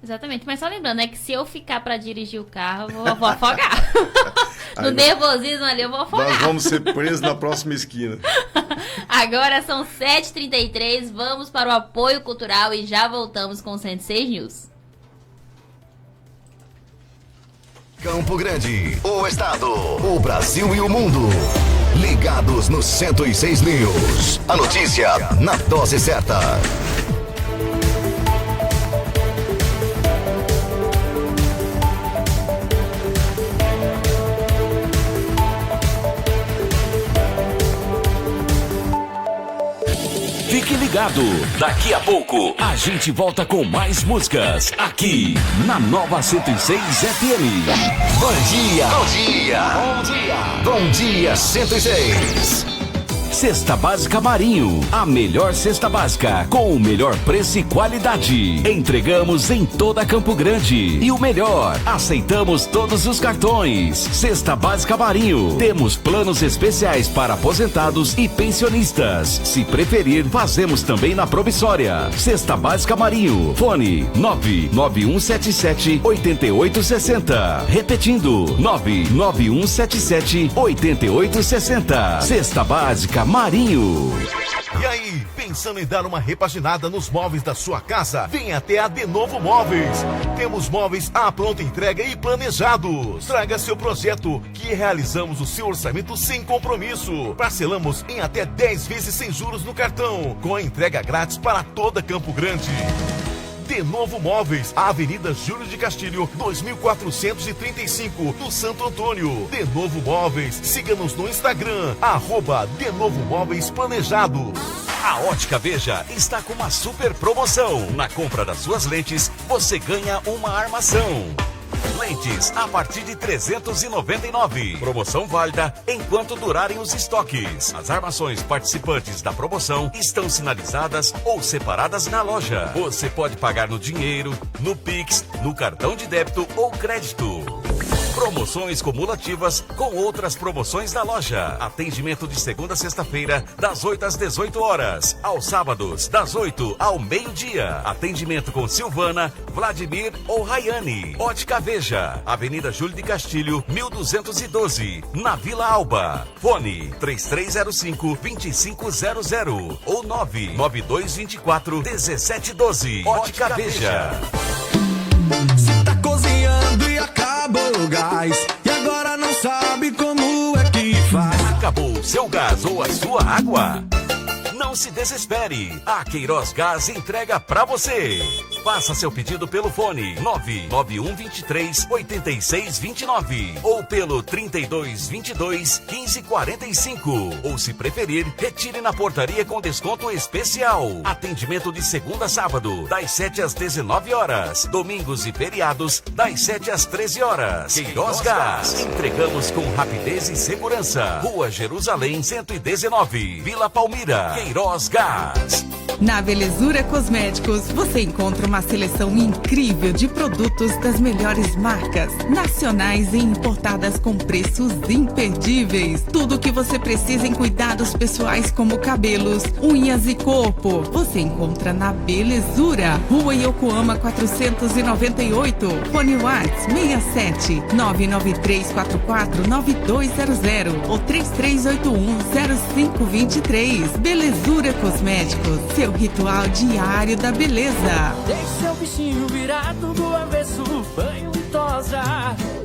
Exatamente, mas só lembrando, que se eu ficar para dirigir o carro, eu vou afogar. No nervosismo ali, eu vou afogar. Nós vamos ser presos na próxima esquina. Agora são 7h33, vamos para o apoio cultural e já voltamos com o 106 News. Campo Grande, o estado, o Brasil e o mundo. Ligados no 106 News. A notícia na dose certa. Fique ligado, daqui a pouco a gente volta com mais músicas aqui na Nova 106 FM. Bom dia! Bom dia! Bom dia! Bom dia 106! Cesta Básica Marinho, a melhor cesta básica com o melhor preço e qualidade. Entregamos em toda Campo Grande. E o melhor, aceitamos todos os cartões. Cesta Básica Marinho, temos planos especiais para aposentados e pensionistas. Se preferir, fazemos também na Promissória. Cesta Básica Marinho, fone 99177-8860. Repetindo, 99177-8860. Cesta Básica Marinho. E aí, pensando em dar uma repaginada nos móveis da sua casa? Vem até a De Novo Móveis. Temos móveis à pronta entrega e planejados. Traga seu projeto que realizamos o seu orçamento sem compromisso. Parcelamos em até 10 vezes sem juros no cartão, com a entrega grátis para toda Campo Grande. De Novo Móveis, Avenida Júlio de Castilho, 2435, no Santo Antônio. De Novo Móveis, siga-nos no Instagram, @De Novo Móveis Planejados. A Ótica Veja está com uma super promoção. Na compra das suas lentes, você ganha uma armação. Lentes a partir de 399. Promoção válida enquanto durarem os estoques. As armações participantes da promoção estão sinalizadas ou separadas na loja. Você pode pagar no dinheiro, no Pix, no cartão de débito ou crédito. Promoções cumulativas com outras promoções da loja. Atendimento de segunda a sexta-feira, das 8 às 18 horas. Aos sábados, das 8 ao meio-dia. Atendimento com Silvana, Vladimir ou Rayane. Ótica Veja, Avenida Júlio de Castilho, 1212, na Vila Alba. Fone 3305-2500 ou 99224-1712. Ótica Veja. Você tá cozinhando e acabou o gás, e agora não sabe como é que faz. Acabou o seu gás ou a sua água? Não se desespere, a Queiroz Gás entrega pra você. Faça seu pedido pelo fone 99123-8629 ou pelo 3222-1545. Ou se preferir, retire na portaria com desconto especial. Atendimento de segunda a sábado, das 7 às 19 horas. Domingos e feriados, das 7 às 13 horas. Queiroz Gás, entregamos com rapidez e segurança. Rua Jerusalém 119, Vila Palmira. Queiroz Gás. Na Belezura Cosméticos, você encontra uma seleção incrível de produtos das melhores marcas, nacionais e importadas com preços imperdíveis. Tudo o que você precisa em cuidados pessoais como cabelos, unhas e corpo, você encontra na Belezura. Rua Yokohama 498, Fone Whats 67 993449200 ou 33810523. Belezura Cosméticos, seu ritual diário da beleza. Deixe seu bichinho virado do avesso, banho e tosa.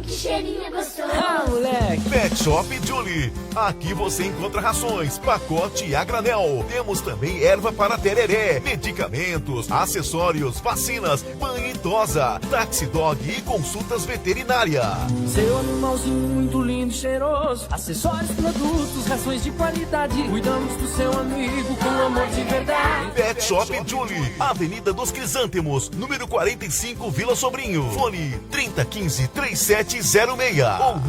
Que cheirinho gostoso. Ah, moleque. Pet Shop Julie. Aqui você encontra rações, pacote e a granel. Temos também erva para tereré, medicamentos, acessórios, vacinas, banho e tosa, taxi dog e consultas veterinárias. Seu animalzinho muito lindo e cheiroso. Acessórios, produtos, rações de qualidade. Cuidamos do seu amigo com amor de verdade. Pet Shop Julie, Avenida dos Crisântemos, número 45, Vila Sobrinho. Fone 3015-3706 ou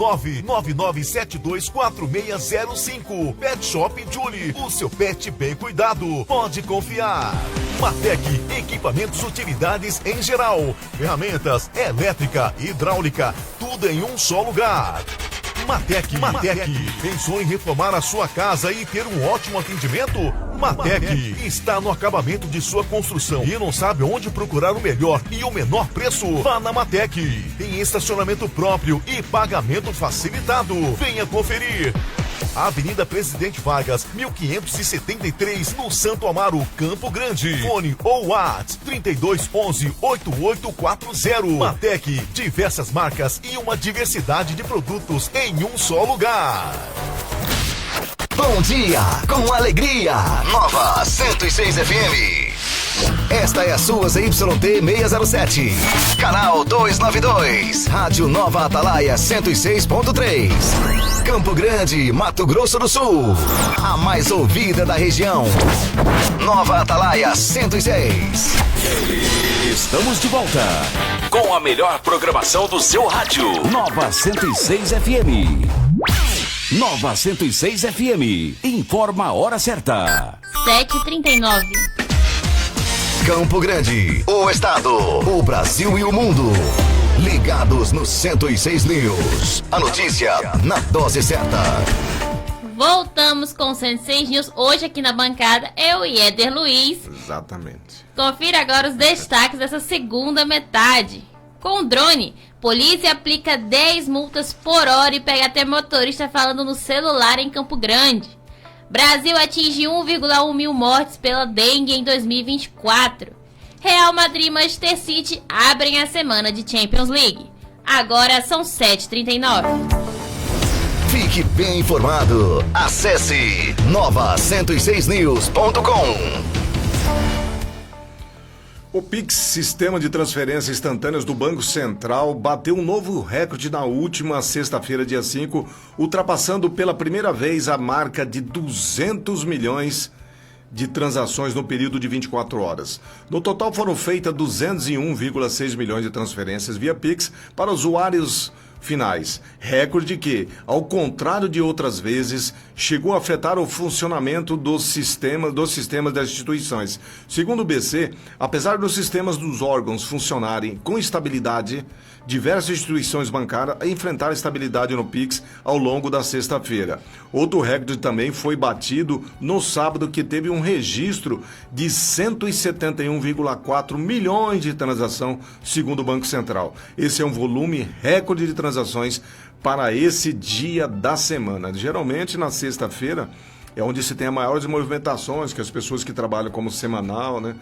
999724605. Pet Shop Julie, o seu pet bem cuidado. Pode confiar. Matec, equipamentos, utilidades em geral. Ferramentas, elétrica, hidráulica, tudo em um só lugar. Matec. Pensou em reformar a sua casa e ter um ótimo atendimento? Matec está no acabamento de sua construção e não sabe onde procurar o melhor e o menor preço? Vá na Matec. Tem estacionamento próprio e pagamento facilitado. Venha conferir. Avenida Presidente Vargas, 1573, no Santo Amaro, Campo Grande. Fone ou WhatsApp 3211-8840. Matec, diversas marcas e uma diversidade de produtos em um só lugar. Bom dia, com alegria. Nova 106 FM. Esta é a sua ZYT 607, canal 292, Rádio Nova Atalaia 106.3, Campo Grande, Mato Grosso do Sul, a mais ouvida da região. Nova Atalaia 106. Estamos de volta com a melhor programação do seu rádio. Nova 106 FM. Nova 106 FM. Informa a hora certa. 7h39. Campo Grande, o estado, o Brasil e o mundo. Ligados no 106 News. A notícia na dose certa. Voltamos com o 106 News. Hoje aqui na bancada, eu e Éder Luiz. Exatamente. Confira agora os destaques dessa segunda metade. Com o drone, polícia aplica 10 multas por hora e pega até motorista falando no celular em Campo Grande. Brasil atinge 1,1 mil mortes pela dengue em 2024. Real Madrid e Manchester City abrem a semana de Champions League. Agora são 7h39. Fique bem informado. Acesse nova106news.com. O Pix, sistema de transferências instantâneas do Banco Central, bateu um novo recorde na última sexta-feira, dia 5, ultrapassando pela primeira vez a marca de 200 milhões de transações no período de 24 horas. No total foram feitas 201,6 milhões de transferências via Pix para usuários finais. Recorde que, ao contrário de outras vezes, chegou a afetar o funcionamento dos sistemas das instituições. Segundo o BC, apesar dos sistemas dos órgãos funcionarem com estabilidade, diversas instituições bancárias enfrentaram estabilidade no Pix ao longo da sexta-feira. Outro recorde também foi batido no sábado, que teve um registro de 171,4 milhões de transações, segundo o Banco Central. Esse é um volume recorde de transações para esse dia da semana. Geralmente na sexta-feira é onde se tem as maiores movimentações, que as pessoas que trabalham como semanal, né,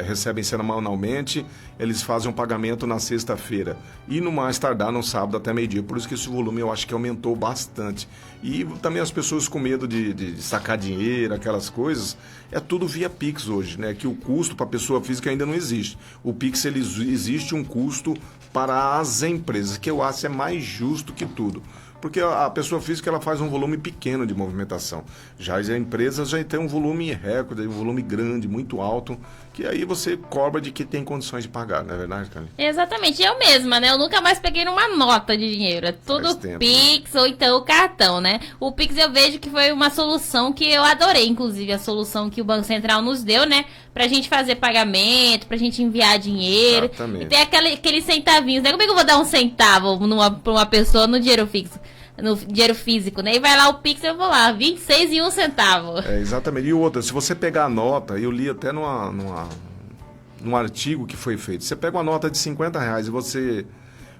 recebem semanalmente, eles fazem um pagamento na sexta-feira e no mais tardar no sábado até meio-dia. Por isso que esse volume eu acho que aumentou bastante. E também as pessoas com medo de sacar dinheiro, aquelas coisas, é tudo via Pix hoje, né? Que o custo para a pessoa física ainda não existe. O Pix, existe um custo para as empresas, que eu acho é mais justo que tudo. Porque a pessoa física ela faz um volume pequeno de movimentação. Já as empresas já tem um volume recorde, um volume grande, muito alto, que aí você cobra de que tem condições de pagar, não é verdade, Cali? Exatamente, eu mesma, né? Eu nunca mais peguei numa nota de dinheiro. É tudo Pix, né? Ou então o cartão, né? O Pix eu vejo que foi uma solução que eu adorei, inclusive, a solução que o Banco Central nos deu, né? Pra gente fazer pagamento, pra gente enviar dinheiro. Exatamente. E tem aqueles centavinhos, né? Como é que eu vou dar um centavo pra uma pessoa no dinheiro fixo? No dinheiro físico, né? E vai lá o Pix, eu vou lá, 26 e 1 centavo. Exatamente. E outra, se você pegar a nota, eu li até num artigo que foi feito, você pega uma nota de R$50 e você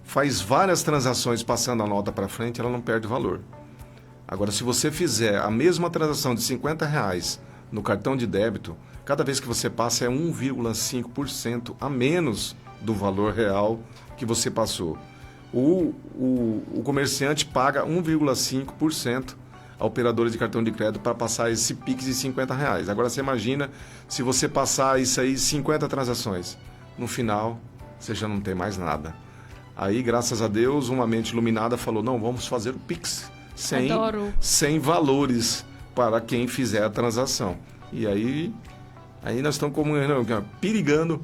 faz várias transações passando a nota para frente, ela não perde valor. Agora, se você fizer a mesma transação de R$50 no cartão de débito, cada vez que você passa é 1,5% a menos do valor real que você passou. O comerciante paga 1,5% a operadora de cartão de crédito para passar esse Pix de R$50. Agora você imagina se você passar isso aí, 50 transações. No final, você já não tem mais nada. Aí, graças a Deus, uma mente iluminada falou, não, vamos fazer o Pix sem valores para quem fizer a transação. E aí nós estamos perigando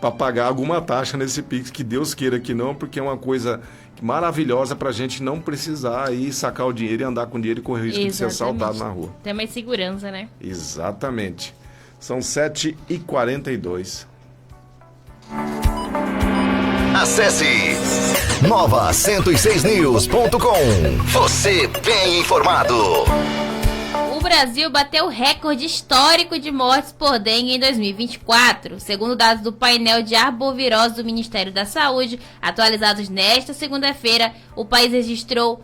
para pagar alguma taxa nesse Pix, que Deus queira que não, porque é uma coisa maravilhosa para a gente não precisar aí sacar o dinheiro e andar com dinheiro e correr o risco de ser assaltado na rua. Tem mais segurança, né? Exatamente. São 7h42. Acesse nova106news.com. Você bem informado. O Brasil bateu recorde histórico de mortes por dengue em 2024. Segundo dados do painel de arbovirose do Ministério da Saúde, atualizados nesta segunda-feira, o país registrou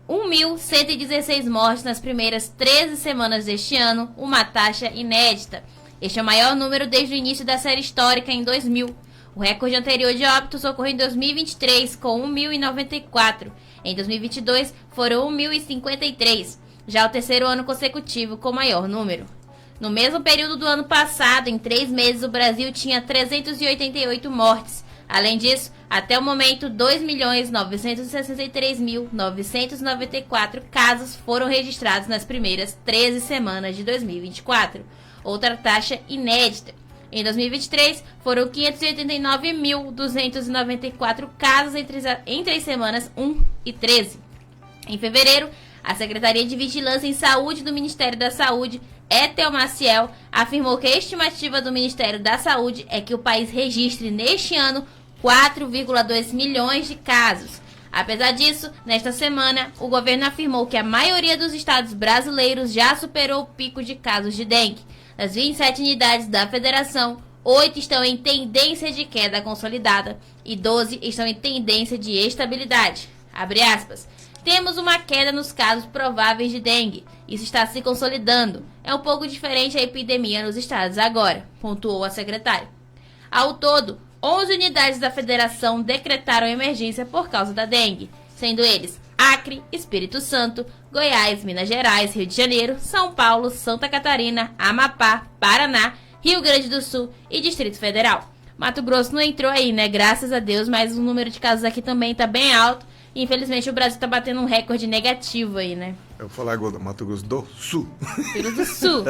1.116 mortes nas primeiras 13 semanas deste ano, uma taxa inédita. Este é o maior número desde o início da série histórica em 2000. O recorde anterior de óbitos ocorreu em 2023, com 1.094. Em 2022, foram 1.053. Já o terceiro ano consecutivo com maior número. No mesmo período do ano passado, em 3 meses, o Brasil tinha 388 mortes. Além disso, até o momento, 2.963.994 casos foram registrados nas primeiras 13 semanas de 2024. Outra taxa inédita. Em 2023, foram 589.294 casos entre as semanas 1 e 13. Em fevereiro, a Secretaria de Vigilância em Saúde do Ministério da Saúde, Ethel Maciel, afirmou que a estimativa do Ministério da Saúde é que o país registre neste ano 4,2 milhões de casos. Apesar disso, nesta semana, o governo afirmou que a maioria dos estados brasileiros já superou o pico de casos de dengue. Das 27 unidades da federação, 8 estão em tendência de queda consolidada e 12 estão em tendência de estabilidade. Abre aspas. Temos uma queda nos casos prováveis de dengue. Isso está se consolidando. É um pouco diferente a epidemia nos estados agora, pontuou a secretária. Ao todo, 11 unidades da federação decretaram emergência por causa da dengue, sendo eles Acre, Espírito Santo, Goiás, Minas Gerais, Rio de Janeiro, São Paulo, Santa Catarina, Amapá, Paraná, Rio Grande do Sul e Distrito Federal. Mato Grosso não entrou aí, né? Graças a Deus, mas o número de casos aqui também tá bem alto. Infelizmente, o Brasil tá batendo um recorde negativo aí, né? Eu vou falar agora do Mato Grosso do Sul. Rio Grande do Sul.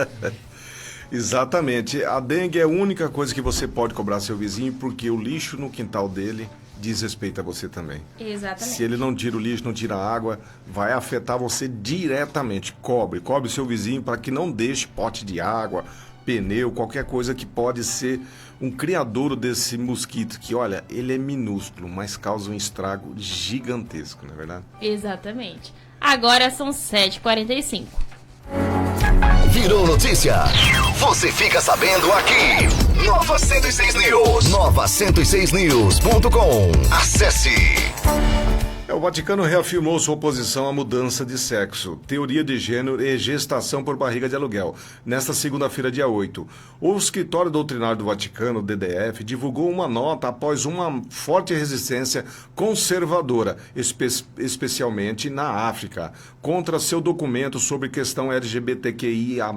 Exatamente. A dengue é a única coisa que você pode cobrar seu vizinho, porque o lixo no quintal dele diz respeito a você também. Exatamente. Se ele não tira o lixo, não tira a água, vai afetar você diretamente. Cobre o seu vizinho para que não deixe pote de água, pneu, qualquer coisa que pode ser um criadouro desse mosquito, que olha, ele é minúsculo, mas causa um estrago gigantesco, não é verdade? Exatamente. Agora são 7h45. Virou notícia. Você fica sabendo aqui. Nova 106 News. Nova 106news.com. Acesse. O Vaticano reafirmou sua oposição à mudança de sexo, teoria de gênero e gestação por barriga de aluguel. Nesta segunda-feira, dia 8, o Escritório Doutrinário do Vaticano, DDF, divulgou uma nota após uma forte resistência conservadora, especialmente na África, contra seu documento sobre questão LGBTQIA+,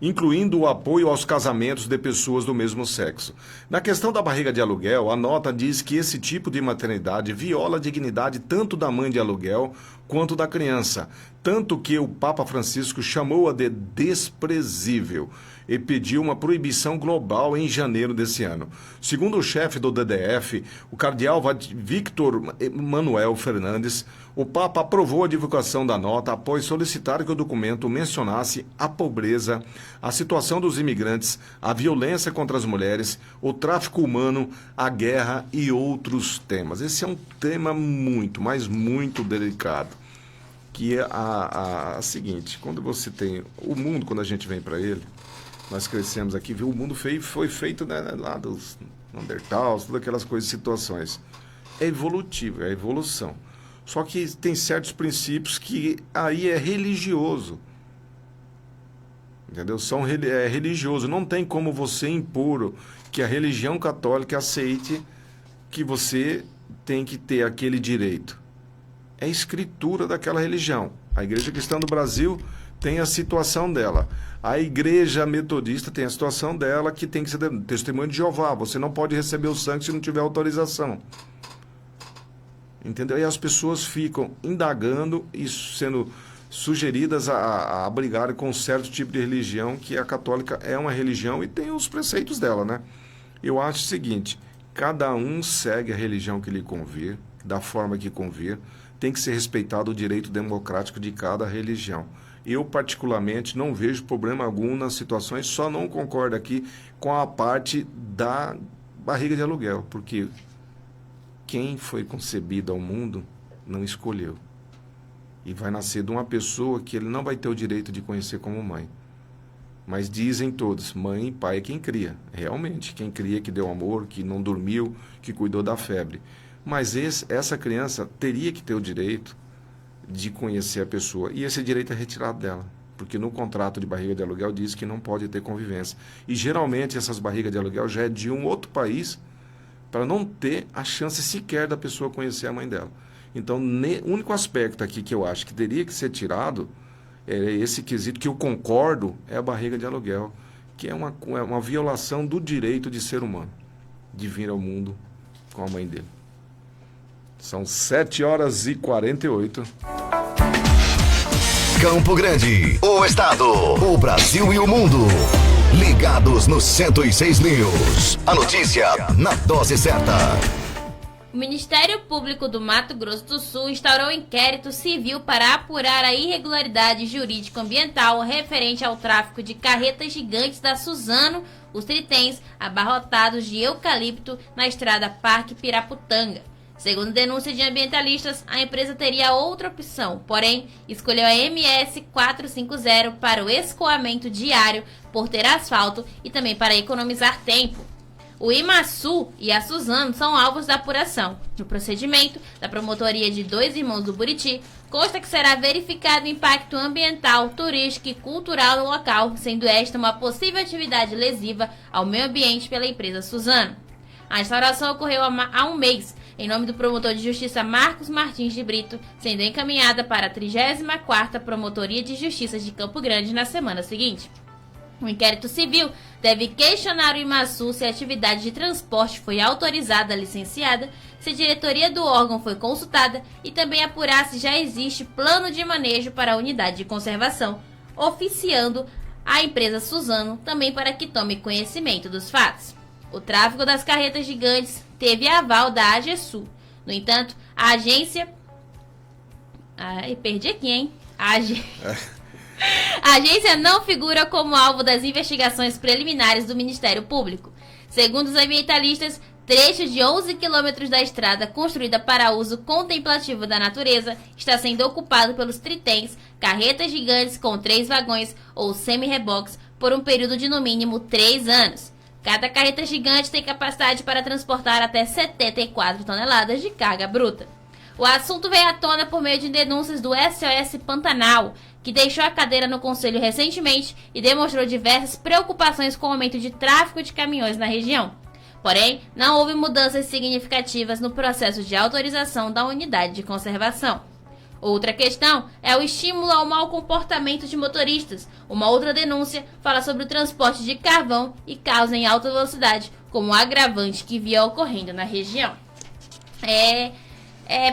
incluindo o apoio aos casamentos de pessoas do mesmo sexo. Na questão da barriga de aluguel, a nota diz que esse tipo de maternidade viola a dignidade tanto da mãe de aluguel quanto da criança, tanto que o Papa Francisco chamou-a de desprezível e pediu uma proibição global em janeiro desse ano. Segundo o chefe do DDF, o cardeal Victor Manuel Fernandes, o Papa aprovou a divulgação da nota após solicitar que o documento mencionasse a pobreza, a situação dos imigrantes, a violência contra as mulheres, o tráfico humano, a guerra e outros temas. Esse é um tema muito, mas muito delicado, que é a seguinte: quando você tem o mundo, quando a gente vem para ele, nós crescemos aqui, viu? O mundo foi feito, né, lá dos Neandertals, todas aquelas coisas, situações. É evolutivo, é evolução. Só que tem certos princípios que aí é religioso. Entendeu? É religioso. Não tem como você impor que a religião católica aceite que você tem que ter aquele direito. É escritura daquela religião. A Igreja Cristã do Brasil tem a situação dela. A Igreja Metodista tem a situação dela, que tem que ser testemunho de Jeová. Você não pode receber o sangue se não tiver autorização. Entendeu? E as pessoas ficam indagando e sendo sugeridas a brigarem com um certo tipo de religião, que a católica é uma religião e tem os preceitos dela, né? Eu acho o seguinte: cada um segue a religião que lhe convir, da forma que convir. Tem que ser respeitado o direito democrático de cada religião. Eu, particularmente, não vejo problema algum nas situações, só não concordo aqui com a parte da barriga de aluguel, porque quem foi concebido ao mundo não escolheu. E vai nascer de uma pessoa que ele não vai ter o direito de conhecer como mãe. Mas dizem todos, mãe e pai é quem cria. Realmente, quem cria, que deu amor, que não dormiu, que cuidou da febre. Mas essa criança teria que ter o direito de conhecer a pessoa. E esse direito é retirado dela. Porque no contrato de barriga de aluguel diz que não pode ter convivência. E geralmente essas barrigas de aluguel já é de um outro país, para não ter a chance sequer da pessoa conhecer a mãe dela. Então, o único aspecto aqui que eu acho que teria que ser tirado esse quesito que eu concordo, é a barriga de aluguel, que é uma violação do direito de ser humano, de vir ao mundo com a mãe dele. São 7h48. Campo Grande, o estado, o Brasil e o mundo. Ligados no 106 News. A notícia na dose certa. O Ministério Público do Mato Grosso do Sul instaurou um inquérito civil para apurar a irregularidade jurídico-ambiental referente ao tráfico de carretas gigantes da Suzano, os tritens abarrotados de eucalipto na estrada Parque Piraputanga. Segundo denúncia de ambientalistas, a empresa teria outra opção, porém, escolheu a MS 450 para o escoamento diário por ter asfalto e também para economizar tempo. O Imaçu e a Suzano são alvos da apuração. No procedimento da promotoria de Dois Irmãos do Buriti, consta que será verificado o impacto ambiental, turístico e cultural do local, sendo esta uma possível atividade lesiva ao meio ambiente pela empresa Suzano. A instauração ocorreu há um mês, em nome do promotor de justiça Marcos Martins de Brito, sendo encaminhada para a 34ª Promotoria de Justiça de Campo Grande na semana seguinte. O inquérito civil deve questionar o Imaçu se a atividade de transporte foi autorizada, licenciada, se a diretoria do órgão foi consultada e também apurar se já existe plano de manejo para a unidade de conservação, oficiando a empresa Suzano também para que tome conhecimento dos fatos. O tráfego das carretas gigantes teve aval da AGESU. No entanto, a agência... perdi aqui, hein? A agência não figura como alvo das investigações preliminares do Ministério Público. Segundo os ambientalistas, trechos de 11 quilômetros da estrada construída para uso contemplativo da natureza está sendo ocupado pelos tritens, carretas gigantes com 3 vagões ou semi-reboques por um período de no mínimo 3 anos. Cada carreta gigante tem capacidade para transportar até 74 toneladas de carga bruta. O assunto veio à tona por meio de denúncias do SOS Pantanal, que deixou a cadeira no Conselho recentemente e demonstrou diversas preocupações com o aumento de tráfego de caminhões na região. Porém, não houve mudanças significativas no processo de autorização da unidade de conservação. Outra questão é o estímulo ao mau comportamento de motoristas. Uma outra denúncia fala sobre o transporte de carvão e carros em alta velocidade, como um agravante que via ocorrendo na região. É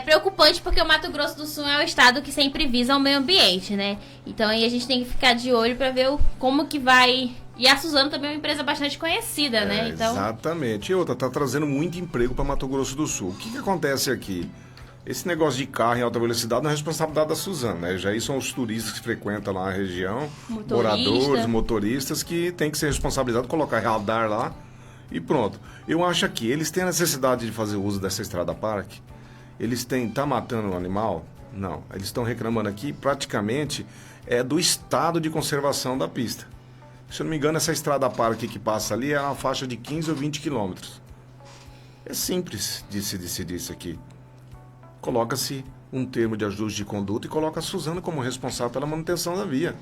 preocupante porque o Mato Grosso do Sul é o estado que sempre visa o meio ambiente, né? Então aí a gente tem que ficar de olho para ver como que vai... E a Suzano também é uma empresa bastante conhecida, né? Então... Exatamente. E outra, tá trazendo muito emprego para Mato Grosso do Sul. O que acontece aqui? Esse negócio de carro em alta velocidade não é responsabilidade da Suzano, né? Já aí são os turistas que frequentam lá a região, moradores, motoristas, que tem que ser responsabilizados, colocar radar lá e pronto. Eu acho que eles têm a necessidade de fazer uso dessa estrada parque. Eles tá matando um animal? Não. Eles estão reclamando aqui, praticamente, do estado de conservação da pista. Se eu não me engano, essa estrada parque que passa ali é uma faixa de 15 ou 20 quilômetros. É simples de se decidir isso aqui. Coloca-se um termo de ajuste de conduta e coloca a Suzano como responsável pela manutenção da via.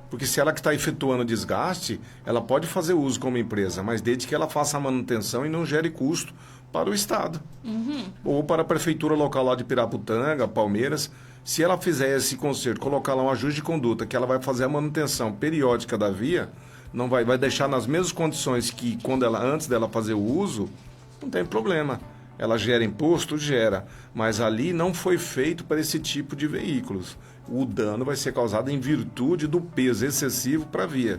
Porque se ela que está efetuando desgaste, ela pode fazer uso como empresa, mas desde que ela faça a manutenção e não gere custo para o Estado. Ou para a prefeitura local lá de Piraputanga, Palmeiras. Se ela fizer esse conserto, colocar lá um ajuste de conduta, que ela vai fazer a manutenção periódica da via, não vai deixar nas mesmas condições que antes dela fazer o uso, não tem problema. Ela gera imposto? Gera. Mas ali não foi feito para esse tipo de veículos. O dano vai ser causado em virtude do peso excessivo para a via.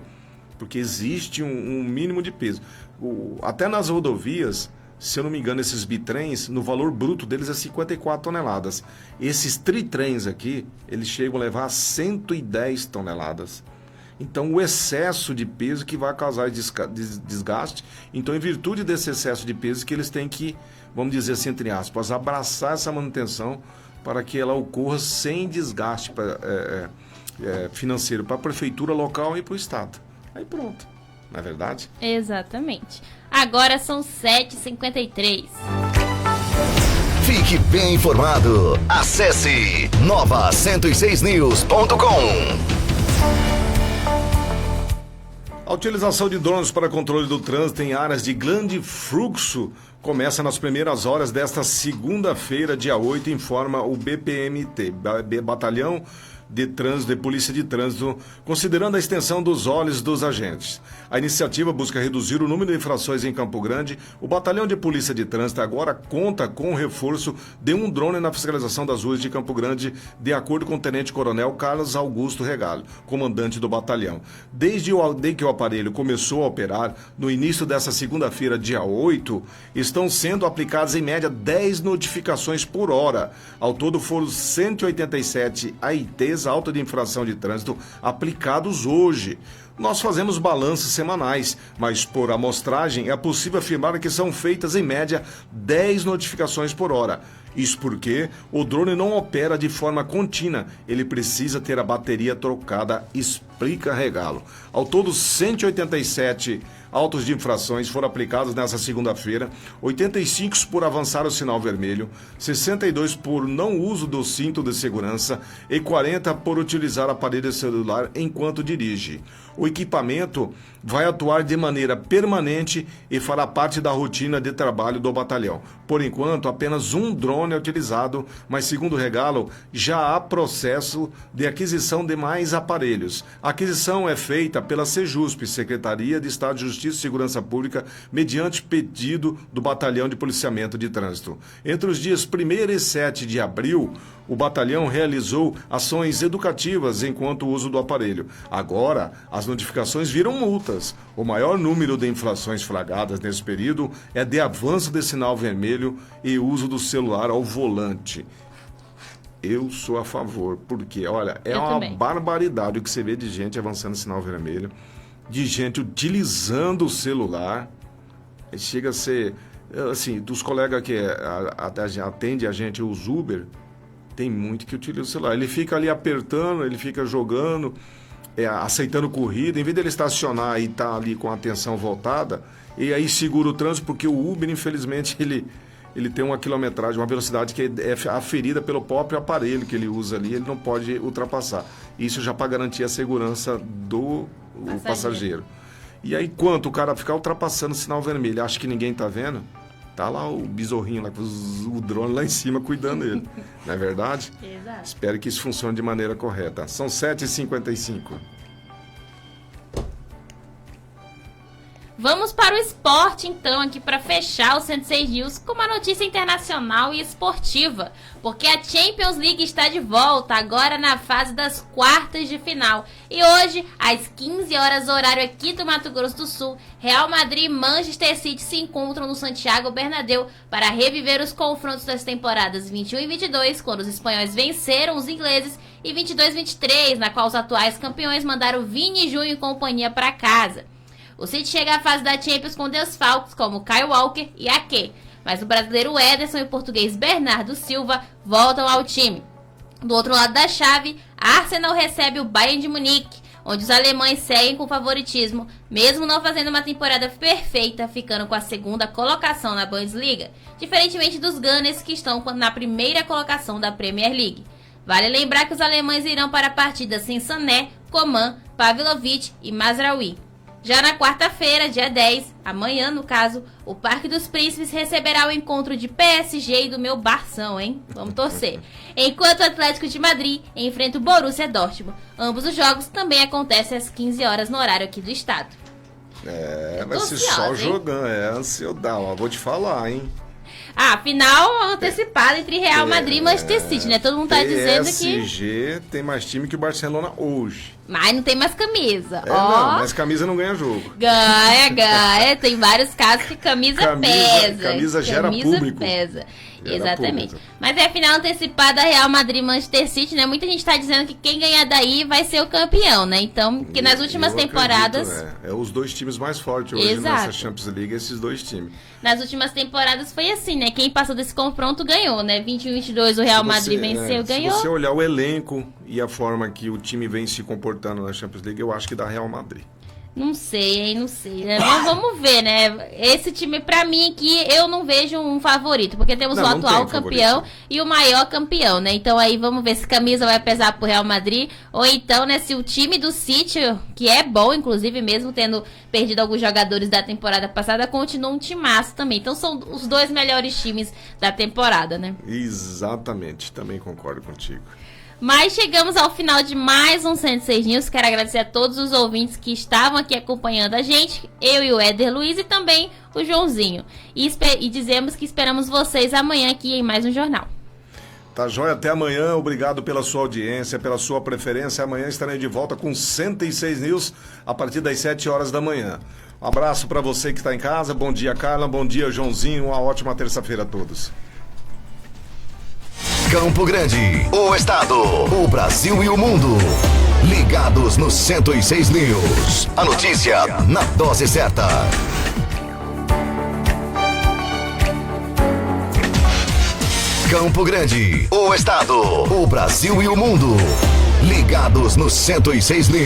Porque existe um mínimo de peso. Até nas rodovias, se eu não me engano, esses bitrens, no valor bruto deles é 54 toneladas. Esses tritrens aqui, eles chegam a levar 110 toneladas. Então, o excesso de peso que vai causar desgaste. Então, em virtude desse excesso de peso, que eles têm que, vamos dizer assim, entre aspas, abraçar essa manutenção para que ela ocorra sem desgaste financeiro para a prefeitura local e para o Estado. Aí pronto, não é verdade? Exatamente. Agora são 7h53. Fique bem informado. Acesse nova106news.com. A utilização de drones para controle do trânsito em áreas de grande fluxo começa nas primeiras horas desta segunda-feira, dia 8, informa o BPMT, Batalhão de Trânsito e Polícia de Trânsito, considerando a extensão dos olhos dos agentes. A iniciativa busca reduzir o número de infrações em Campo Grande. O Batalhão de Polícia de Trânsito agora conta com o reforço de um drone na fiscalização das ruas de Campo Grande, de acordo com o Tenente Coronel Carlos Augusto Regalho, comandante do batalhão. Desde que o aparelho começou a operar, no início dessa segunda-feira, dia 8, estão sendo aplicadas em média 10 notificações por hora. Ao todo foram 187 AITs, auto de infração de trânsito, aplicados hoje. Nós fazemos balanços semanais, mas por amostragem é possível afirmar que são feitas em média 10 notificações por hora. Isso porque o drone não opera de forma contínua, ele precisa ter a bateria trocada, explica Regalo. Ao todo, 187 autos de infrações foram aplicados nessa segunda-feira, 85 por avançar o sinal vermelho, 62 por não uso do cinto de segurança e 40 por utilizar aparelho celular enquanto dirige. O equipamento vai atuar de maneira permanente e fará parte da rotina de trabalho do batalhão. Por enquanto, apenas um drone é utilizado, mas segundo o Regalo, já há processo de aquisição de mais aparelhos. A aquisição é feita pela Sejusp, Secretaria de Estado de Justiça e Segurança Pública, mediante pedido do Batalhão de Policiamento de Trânsito. Entre os dias 1º e 7 de abril, o batalhão realizou ações educativas enquanto o uso do aparelho. Agora, as notificações viram multas. O maior número de infrações flagradas nesse período é de avanço de sinal vermelho e uso do celular ao volante. Eu sou a favor, porque, olha, é uma barbaridade o que você vê de gente avançando sinal vermelho, de gente utilizando o celular. Chega a ser, assim, dos colegas que atende a gente, os Uber, tem muito que utiliza o celular. Ele fica ali apertando, ele fica jogando, aceitando corrida, em vez dele estacionar e estar ali com a atenção voltada, e aí segura o trânsito, porque o Uber, infelizmente, ele tem uma quilometragem, uma velocidade que é aferida pelo próprio aparelho que ele usa ali, ele não pode ultrapassar. Isso já para garantir a segurança do passageiro. E aí, quanto o cara ficar ultrapassando o sinal vermelho, acha que ninguém está vendo? Tá lá o besorrinho, lá, com o drone lá em cima cuidando dele. Não é verdade? Exato. Espero que isso funcione de maneira correta. São 7h55. Vamos para o esporte, então, aqui para fechar o 106 News com uma notícia internacional e esportiva. Porque a Champions League está de volta, agora na fase das quartas de final. E hoje, às 15 horas, horário aqui do Mato Grosso do Sul, Real Madrid e Manchester City se encontram no Santiago Bernabéu para reviver os confrontos das temporadas 21 e 22, quando os espanhóis venceram os ingleses, e 22-23, na qual os atuais campeões mandaram Vini Júnior e companhia para casa. O City chega à fase da Champions com desfalques como Kyle Walker e Ake, mas o brasileiro Ederson e o português Bernardo Silva voltam ao time. Do outro lado da chave, Arsenal recebe o Bayern de Munique, onde os alemães seguem com favoritismo, mesmo não fazendo uma temporada perfeita, ficando com a segunda colocação na Bundesliga, diferentemente dos Gunners, que estão na primeira colocação da Premier League. Vale lembrar que os alemães irão para a partida sem Sané, Coman, Pavlovic e Mazraoui. Já na quarta-feira, dia 10, amanhã no caso, o Parque dos Príncipes receberá o encontro de PSG e do meu Barção, hein? Vamos torcer. Enquanto o Atlético de Madrid enfrenta o Borussia Dortmund. Ambos os jogos também acontecem às 15 horas no horário aqui do estado. Vai ser só jogando, ansiedade, mas vou te falar, hein? Final antecipada entre Real Madrid e Manchester City, né? Todo mundo tá dizendo que... PSG tem mais time que o Barcelona hoje. Mas não tem mais camisa. Não, mas camisa não ganha jogo. Ganha. Tem vários casos que camisa pesa. Camisa gera público. Pesa. Exatamente. Mas é a final antecipada Real Madrid e Manchester City, né? Muita gente tá dizendo que quem ganhar daí vai ser o campeão, né? Então, que nas últimas temporadas... É os dois times mais fortes hoje nessa Champions League, esses dois times. Nas últimas temporadas foi assim, né? Quem passou desse confronto ganhou, né? 21-22 o Real Madrid venceu, ganhou. Se você olhar o elenco e a forma que o time vem se comportando na Champions League, eu acho que dá Real Madrid. Não sei, né? Mas vamos ver, né? Esse time, pra mim aqui, eu não vejo um favorito, porque temos o atual campeão e o maior campeão, né? Então aí vamos ver se camisa vai pesar pro Real Madrid, ou então, né, se o time do City, que é bom, inclusive, mesmo tendo perdido alguns jogadores da temporada passada, continua um timaço também. Então são os dois melhores times da temporada, né? Exatamente, também concordo contigo. Mas chegamos ao final de mais um 106 News. Quero agradecer a todos os ouvintes que estavam aqui acompanhando a gente, eu e o Éder Luiz e também o Joãozinho. E dizemos que esperamos vocês amanhã aqui em mais um jornal. Tá joia, até amanhã. Obrigado pela sua audiência, pela sua preferência. Amanhã estarei de volta com 106 News a partir das 7 horas da manhã. Um abraço para você que está em casa. Bom dia, Carla. Bom dia, Joãozinho. Uma ótima terça-feira a todos. Campo Grande, o estado, o Brasil e o mundo. Ligados no 106 News. A notícia na dose certa. Campo Grande, o estado, o Brasil e o mundo. Ligados no 106 News.